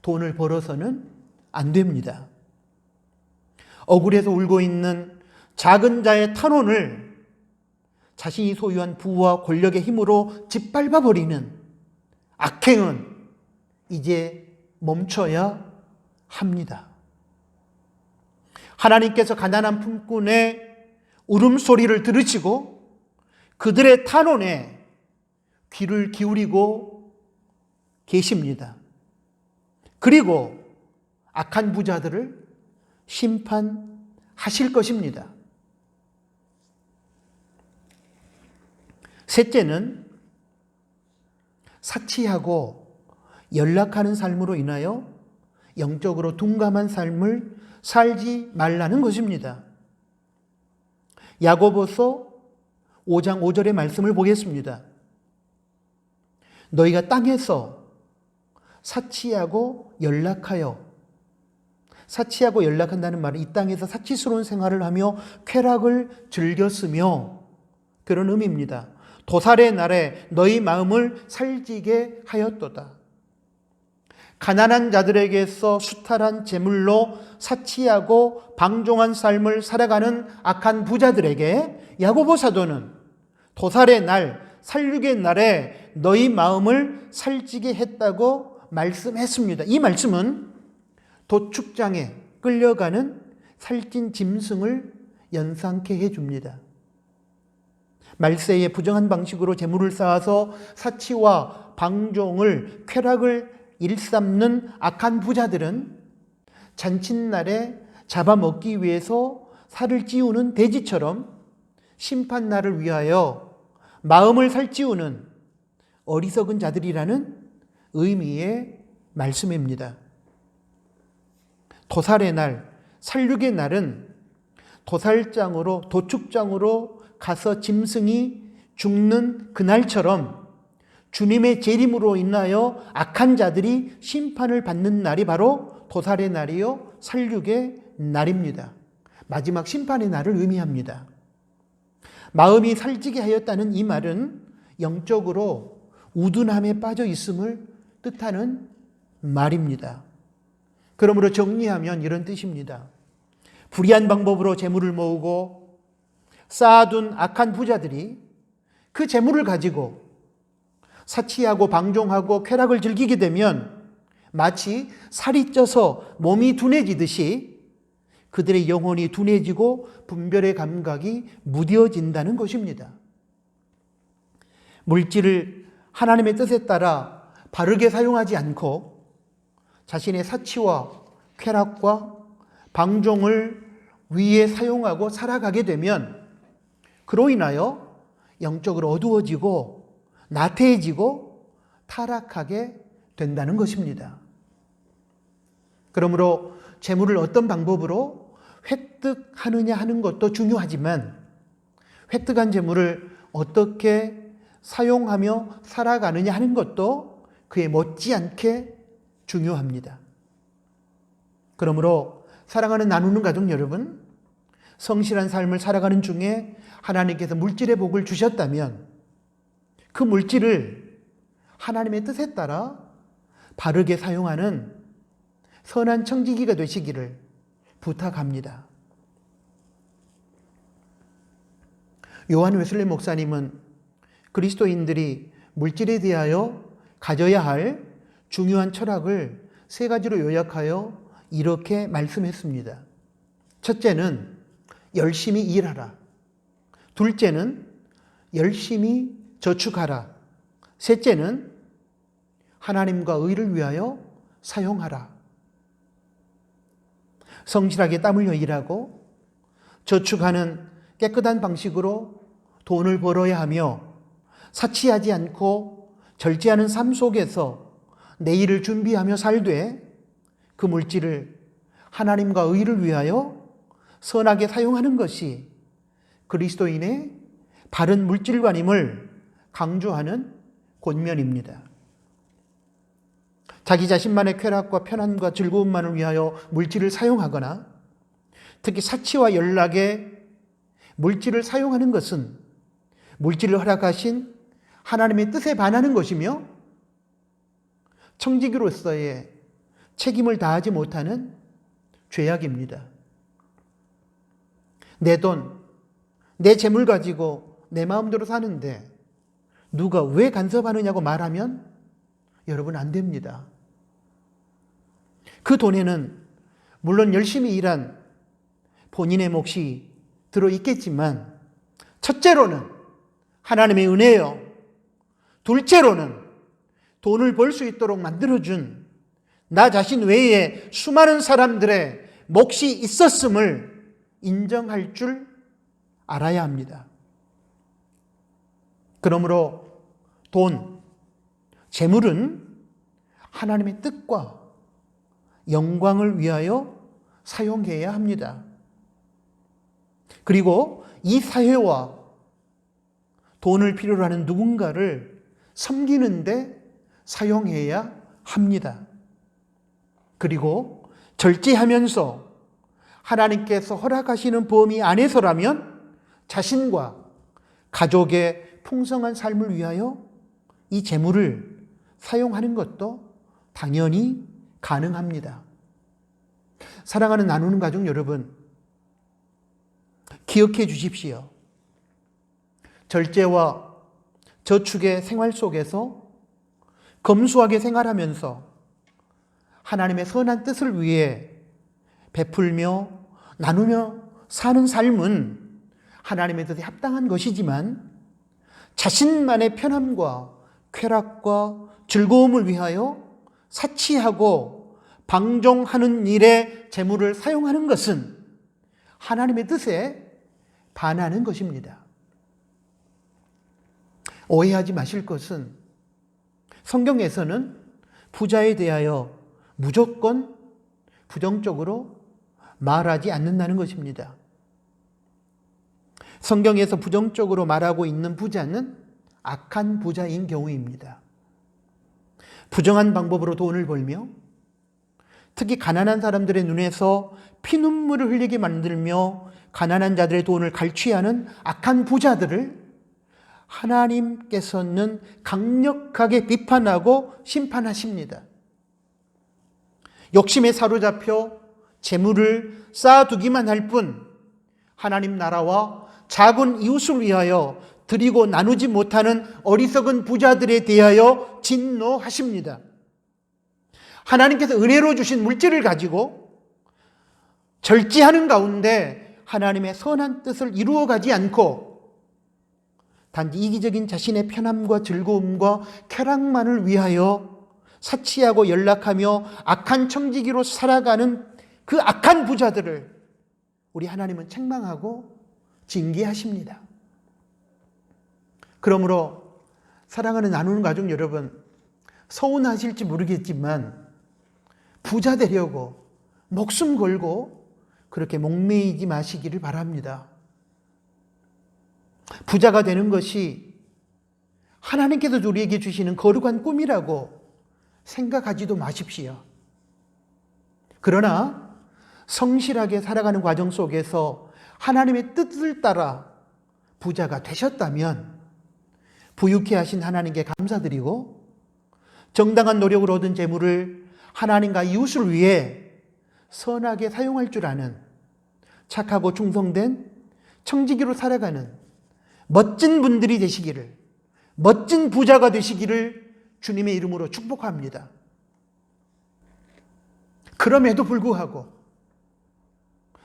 돈을 벌어서는 안 됩니다. 억울해서 울고 있는 작은 자의 탄원을 자신이 소유한 부와 권력의 힘으로 짓밟아버리는 악행은 이제 멈춰야 합니다. 하나님께서 가난한 품꾼의 울음소리를 들으시고 그들의 탄원에 귀를 기울이고 계십니다. 그리고 악한 부자들을 심판하실 것입니다. 셋째는 사치하고 연락하는 삶으로 인하여 영적으로 둔감한 삶을 살지 말라는 것입니다. 야고보서 5장 5절의 말씀을 보겠습니다. 너희가 땅에서 사치하고 연락한다는 말은 이 땅에서 사치스러운 생활을 하며 쾌락을 즐겼으며 그런 의미입니다. 도살의 날에 너희 마음을 살찌게 하였도다. 가난한 자들에게서 수탈한 재물로 사치하고 방종한 삶을 살아가는 악한 부자들에게 야고보 사도는 도살의 날, 살육의 날에 너희 마음을 살찌게 했다고 말씀했습니다. 이 말씀은 도축장에 끌려가는 살찐 짐승을 연상케 해줍니다. 말세에 부정한 방식으로 재물을 쌓아서 사치와 방종을 쾌락을 일삼는 악한 부자들은 잔칫날에 잡아먹기 위해서 살을 찌우는 돼지처럼 심판날을 위하여 마음을 살찌우는 어리석은 자들이라는 의미의 말씀입니다. 도살의 날, 살육의 날은 도살장으로, 도축장으로 가서 짐승이 죽는 그날처럼 주님의 재림으로 인하여 악한 자들이 심판을 받는 날이 바로 도살의 날이요 살육의 날입니다. 마지막 심판의 날을 의미합니다. 마음이 살찌게 하였다는 이 말은 영적으로 우둔함에 빠져 있음을 뜻하는 말입니다. 그러므로 정리하면 이런 뜻입니다. 불의한 방법으로 재물을 모으고 쌓아둔 악한 부자들이 그 재물을 가지고 사치하고 방종하고 쾌락을 즐기게 되면 마치 살이 쪄서 몸이 둔해지듯이 그들의 영혼이 둔해지고 분별의 감각이 무뎌진다는 것입니다. 물질을 하나님의 뜻에 따라 바르게 사용하지 않고 자신의 사치와 쾌락과 방종을 위해 사용하고 살아가게 되면 그로 인하여 영적으로 어두워지고 나태해지고 타락하게 된다는 것입니다. 그러므로 재물을 어떤 방법으로 획득하느냐 하는 것도 중요하지만 획득한 재물을 어떻게 사용하며 살아가느냐 하는 것도 그에 못지않게 중요합니다. 그러므로 사랑하는 나누는 가족 여러분, 성실한 삶을 살아가는 중에 하나님께서 물질의 복을 주셨다면 그 물질을 하나님의 뜻에 따라 바르게 사용하는 선한 청지기가 되시기를 부탁합니다. 요한 웨슬리 목사님은 그리스도인들이 물질에 대하여 가져야 할 중요한 철학을 세 가지로 요약하여 이렇게 말씀했습니다. 첫째는 열심히 일하라. 둘째는 열심히 저축하라. 셋째는 하나님과 의를 위하여 사용하라. 성실하게 땀 흘려 일하고 저축하는 깨끗한 방식으로 돈을 벌어야 하며 사치하지 않고 절제하는 삶 속에서 내일을 준비하며 살되 그 물질을 하나님과 의를 위하여 선하게 사용하는 것이 그리스도인의 바른 물질관임을 강조하는 권면입니다. 자기 자신만의 쾌락과 편안과 즐거움만을 위하여 물질을 사용하거나 특히 사치와 연락에 물질을 사용하는 것은 물질을 허락하신 하나님의 뜻에 반하는 것이며 청지기로서의 책임을 다하지 못하는 죄악입니다. 내 돈, 내 재물 가지고 내 마음대로 사는데 누가 왜 간섭하느냐고 말하면 여러분 안 됩니다. 그 돈에는 물론 열심히 일한 본인의 몫이 들어있겠지만 첫째로는 하나님의 은혜요. 둘째로는 돈을 벌 수 있도록 만들어준 나 자신 외에 수많은 사람들의 몫이 있었음을 인정할 줄 알아야 합니다. 그러므로 돈, 재물은 하나님의 뜻과 영광을 위하여 사용해야 합니다. 그리고 이 사회와 돈을 필요로 하는 누군가를 섬기는데 사용해야 합니다. 그리고 절제하면서 하나님께서 허락하시는 범위 안에서라면 자신과 가족의 풍성한 삶을 위하여 이 재물을 사용하는 것도 당연히 가능합니다. 사랑하는 나누는 가족 여러분, 기억해 주십시오. 절제와 저축의 생활 속에서 검소하게 생활하면서 하나님의 선한 뜻을 위해 베풀며 나누며 사는 삶은 하나님의 뜻에 합당한 것이지만 자신만의 편함과 쾌락과 즐거움을 위하여 사치하고 방종하는 일에 재물을 사용하는 것은 하나님의 뜻에 반하는 것입니다. 오해하지 마실 것은 성경에서는 부자에 대하여 무조건 부정적으로 말하지 않는다는 것입니다. 성경에서 부정적으로 말하고 있는 부자는 악한 부자인 경우입니다. 부정한 방법으로 돈을 벌며 특히 가난한 사람들의 눈에서 피눈물을 흘리게 만들며 가난한 자들의 돈을 갈취하는 악한 부자들을 하나님께서는 강력하게 비판하고 심판하십니다. 욕심에 사로잡혀 재물을 쌓아두기만 할 뿐 하나님 나라와 작은 이웃을 위하여 드리고 나누지 못하는 어리석은 부자들에 대하여 진노하십니다. 하나님께서 은혜로 주신 물질을 가지고 절제하는 가운데 하나님의 선한 뜻을 이루어가지 않고 단지 이기적인 자신의 편함과 즐거움과 쾌락만을 위하여 사치하고 연락하며 악한 청지기로 살아가는 그 악한 부자들을 우리 하나님은 책망하고 징계하십니다. 그러므로 사랑하는 나누는 가족 여러분, 서운하실지 모르겠지만 부자 되려고 목숨 걸고 그렇게 목매이지 마시기를 바랍니다. 부자가 되는 것이 하나님께서 우리에게 주시는 거룩한 꿈이라고 생각하지도 마십시오. 그러나 성실하게 살아가는 과정 속에서 하나님의 뜻을 따라 부자가 되셨다면 부유케 하신 하나님께 감사드리고 정당한 노력으로 얻은 재물을 하나님과 이웃을 위해 선하게 사용할 줄 아는 착하고 충성된 청지기로 살아가는 멋진 분들이 되시기를, 멋진 부자가 되시기를 주님의 이름으로 축복합니다. 그럼에도 불구하고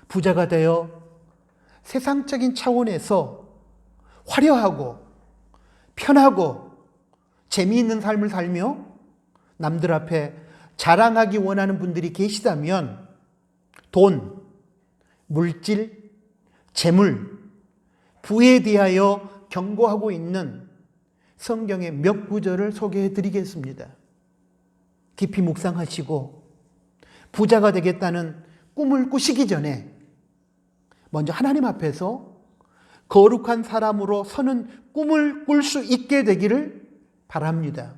부자가 되어 세상적인 차원에서 화려하고 편하고 재미있는 삶을 살며 남들 앞에 자랑하기 원하는 분들이 계시다면 돈, 물질, 재물, 부에 대하여 경고하고 있는 성경의 몇 구절을 소개해 드리겠습니다. 깊이 묵상하시고 부자가 되겠다는 꿈을 꾸시기 전에 먼저 하나님 앞에서 거룩한 사람으로 서는 꿈을 꿀 수 있게 되기를 바랍니다.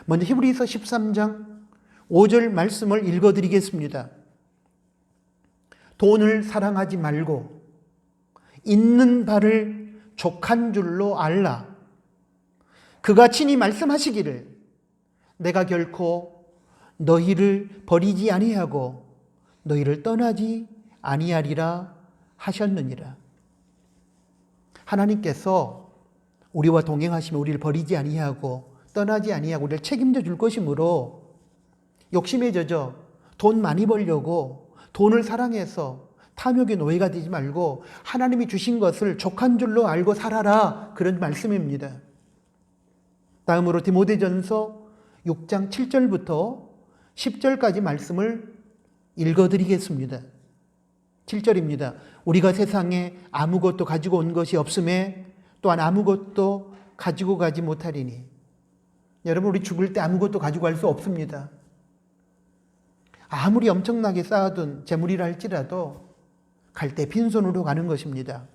먼저 히브리서 13장 5절 말씀을 읽어드리겠습니다. 돈을 사랑하지 말고 있는 바를 족한 줄로 알라. 그가 친히 말씀하시기를 내가 결코 너희를 버리지 아니하고 너희를 떠나지 아니하리라 하셨느니라. 하나님께서 우리와 동행하시며 우리를 버리지 아니하고 떠나지 아니하고 우리를 책임져 줄 것이므로 욕심에 젖어 돈 많이 벌려고 돈을 사랑해서 탐욕의 노예가 되지 말고 하나님이 주신 것을 족한 줄로 알고 살아라, 그런 말씀입니다. 다음으로 디모데전서 6장 7절부터 10절까지 말씀을 읽어드리겠습니다. 7절입니다. 우리가 세상에 아무것도 가지고 온 것이 없음에 또한 아무것도 가지고 가지 못하리니. 여러분, 우리 죽을 때 아무것도 가지고 갈 수 없습니다. 아무리 엄청나게 쌓아둔 재물이라 할지라도 갈 때 빈손으로 가는 것입니다.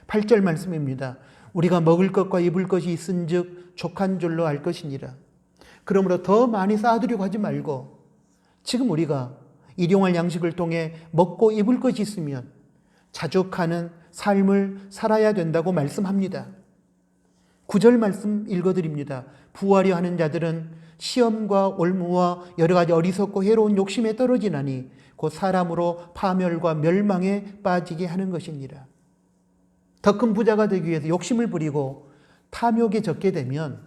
8절 말씀입니다. 우리가 먹을 것과 입을 것이 있은즉 족한 줄로 알 것이니라. 그러므로 더 많이 쌓아두려고 하지 말고 지금 우리가 일용할 양식을 통해 먹고 입을 것이 있으면 자족하는 삶을 살아야 된다고 말씀합니다. 9절 말씀 읽어드립니다. 부하려 하는 자들은 시험과 올무와 여러 가지 어리석고 해로운 욕심에 떨어지나니 곧 사람으로 파멸과 멸망에 빠지게 하는 것이니라. 더 큰 부자가 되기 위해서 욕심을 부리고 탐욕에 젖게 되면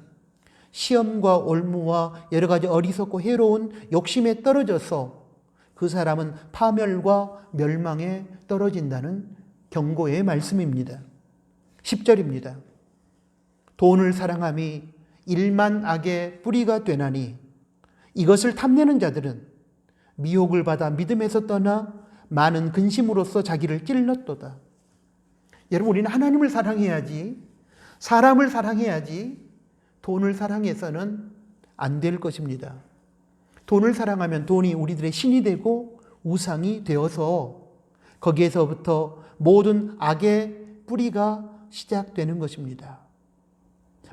시험과 올무와 여러 가지 어리석고 해로운 욕심에 떨어져서 그 사람은 파멸과 멸망에 떨어진다는 경고의 말씀입니다. 10절입니다. 돈을 사랑함이 일만 악의 뿌리가 되나니 이것을 탐내는 자들은 미혹을 받아 믿음에서 떠나 많은 근심으로써 자기를 찔렀도다. 여러분, 우리는 하나님을 사랑해야지, 사람을 사랑해야지 돈을 사랑해서는 안 될 것입니다. 돈을 사랑하면 돈이 우리들의 신이 되고 우상이 되어서 거기에서부터 모든 악의 뿌리가 시작되는 것입니다.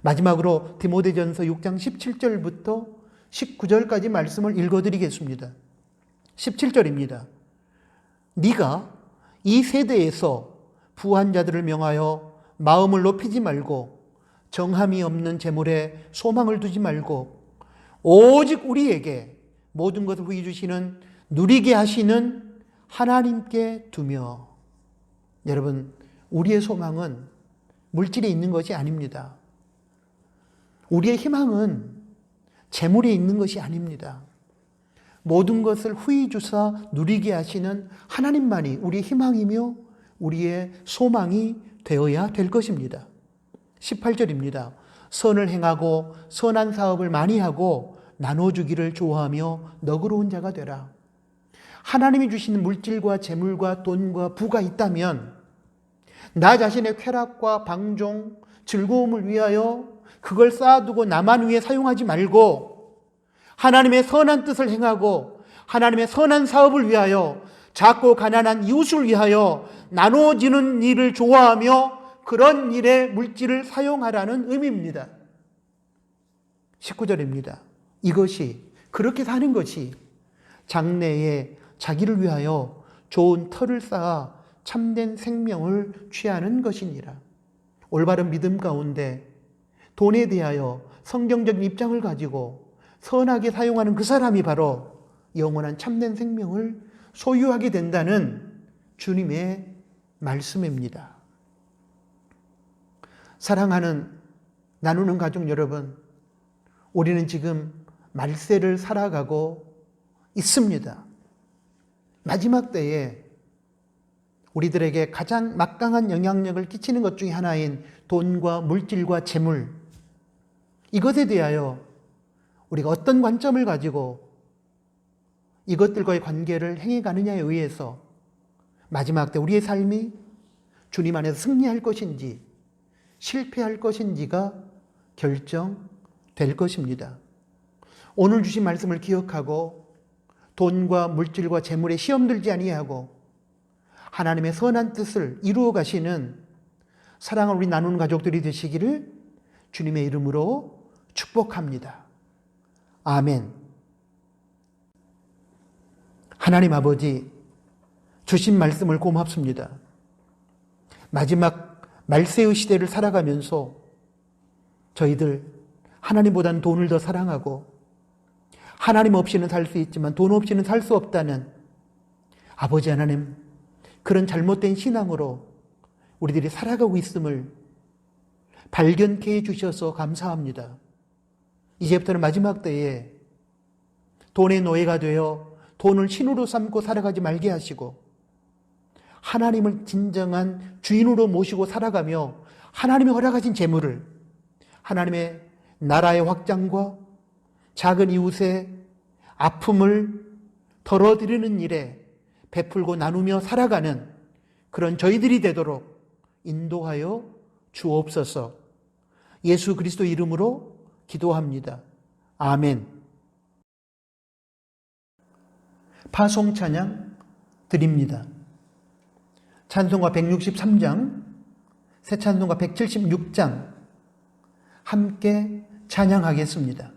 마지막으로 디모데전서 6장 17절부터 19절까지 말씀을 읽어드리겠습니다. 17절입니다. 네가 이 세대에서 부한 자들을 명하여 마음을 높이지 말고 정함이 없는 재물에 소망을 두지 말고 오직 우리에게 모든 것을 후히 주시는 누리게 하시는 하나님께 두며. 여러분, 우리의 소망은 물질에 있는 것이 아닙니다. 우리의 희망은 재물에 있는 것이 아닙니다. 모든 것을 후히 주사 누리게 하시는 하나님만이 우리의 희망이며 우리의 소망이 되어야 될 것입니다. 18절입니다. 선을 행하고 선한 사업을 많이 하고 나눠주기를 좋아하며 너그러운 자가 되라. 하나님이 주시는 물질과 재물과 돈과 부가 있다면 나 자신의 쾌락과 방종, 즐거움을 위하여 그걸 쌓아두고 나만 위해 사용하지 말고 하나님의 선한 뜻을 행하고 하나님의 선한 사업을 위하여, 작고 가난한 이웃을 위하여 나눠지는 일을 좋아하며 그런 일에 물질을 사용하라는 의미입니다. 19절입니다. 이것이, 그렇게 사는 것이 장래에 자기를 위하여 좋은 터를 쌓아 참된 생명을 취하는 것이니라. 올바른 믿음 가운데 돈에 대하여 성경적인 입장을 가지고 선하게 사용하는 그 사람이 바로 영원한 참된 생명을 소유하게 된다는 주님의 말씀입니다. 사랑하는 나누는 가족 여러분, 우리는 지금 말세를 살아가고 있습니다. 마지막 때에 우리들에게 가장 막강한 영향력을 끼치는 것 중에 하나인 돈과 물질과 재물, 이것에 대하여 우리가 어떤 관점을 가지고 이것들과의 관계를 행해가느냐에 의해서 마지막 때 우리의 삶이 주님 안에서 승리할 것인지 실패할 것인지가 결정될 것입니다. 오늘 주신 말씀을 기억하고 돈과 물질과 재물에 시험 들지 아니하고 하나님의 선한 뜻을 이루어 가시는 사랑을 우리 나누는 가족들이 되시기를 주님의 이름으로 축복합니다. 아멘. 하나님 아버지, 주신 말씀을 고맙습니다. 마지막 말세의 시대를 살아가면서 저희들 하나님보다는 돈을 더 사랑하고 하나님 없이는 살 수 있지만 돈 없이는 살 수 없다는 아버지 하나님, 그런 잘못된 신앙으로 우리들이 살아가고 있음을 발견케 해주셔서 감사합니다. 이제부터는 마지막 때에 돈의 노예가 되어 돈을 신으로 삼고 살아가지 말게 하시고 하나님을 진정한 주인으로 모시고 살아가며 하나님이 허락하신 재물을 하나님의 나라의 확장과 작은 이웃의 아픔을 덜어드리는 일에 베풀고 나누며 살아가는 그런 저희들이 되도록 인도하여 주옵소서. 예수 그리스도 이름으로 기도합니다. 아멘. 파송 찬양 드립니다. 찬송가 163장, 새 찬송가 176장 함께 찬양하겠습니다.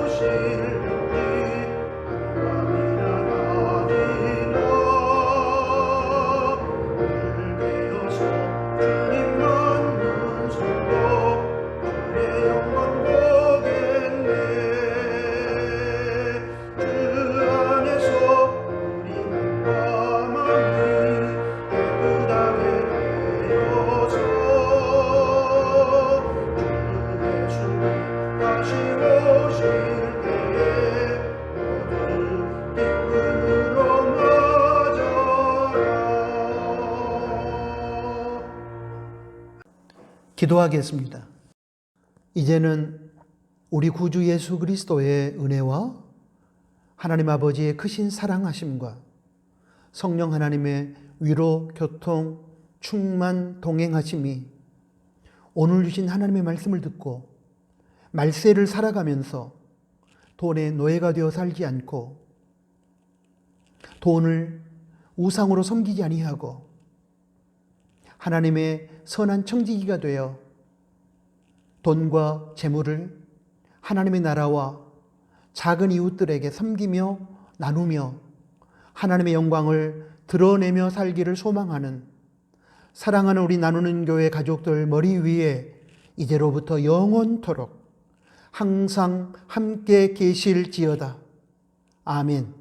오신
기도하겠습니다. 이제는 우리 구주 예수 그리스도의 은혜와 하나님 아버지의 크신 사랑하심과 성령 하나님의 위로, 교통, 충만, 동행하심이 오늘 주신 하나님의 말씀을 듣고 말세를 살아가면서 돈의 노예가 되어 살지 않고 돈을 우상으로 섬기지 아니하고 하나님의 선한 청지기가 되어 돈과 재물을 하나님의 나라와 작은 이웃들에게 섬기며 나누며 하나님의 영광을 드러내며 살기를 소망하는 사랑하는 우리 나누는 교회 가족들 머리 위에 이제로부터 영원토록 항상 함께 계실지어다. 아멘.